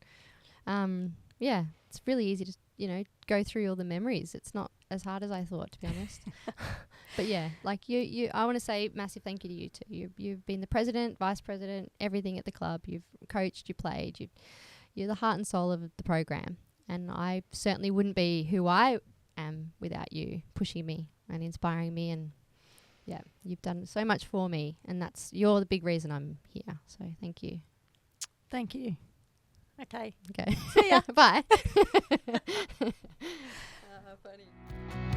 it's really easy to, you know, go through all the memories. It's not as hard as I thought, to be honest. But yeah, like I want to say massive thank you to you too. You've been the president, vice president, everything at the club. You've coached, you played, you're the heart and soul of the program. And I certainly wouldn't be who I am without you pushing me and inspiring me. And yeah, you've done so much for me, and you're the big reason I'm here. So thank you. Thank you. Okay. See ya. Bye. Funny.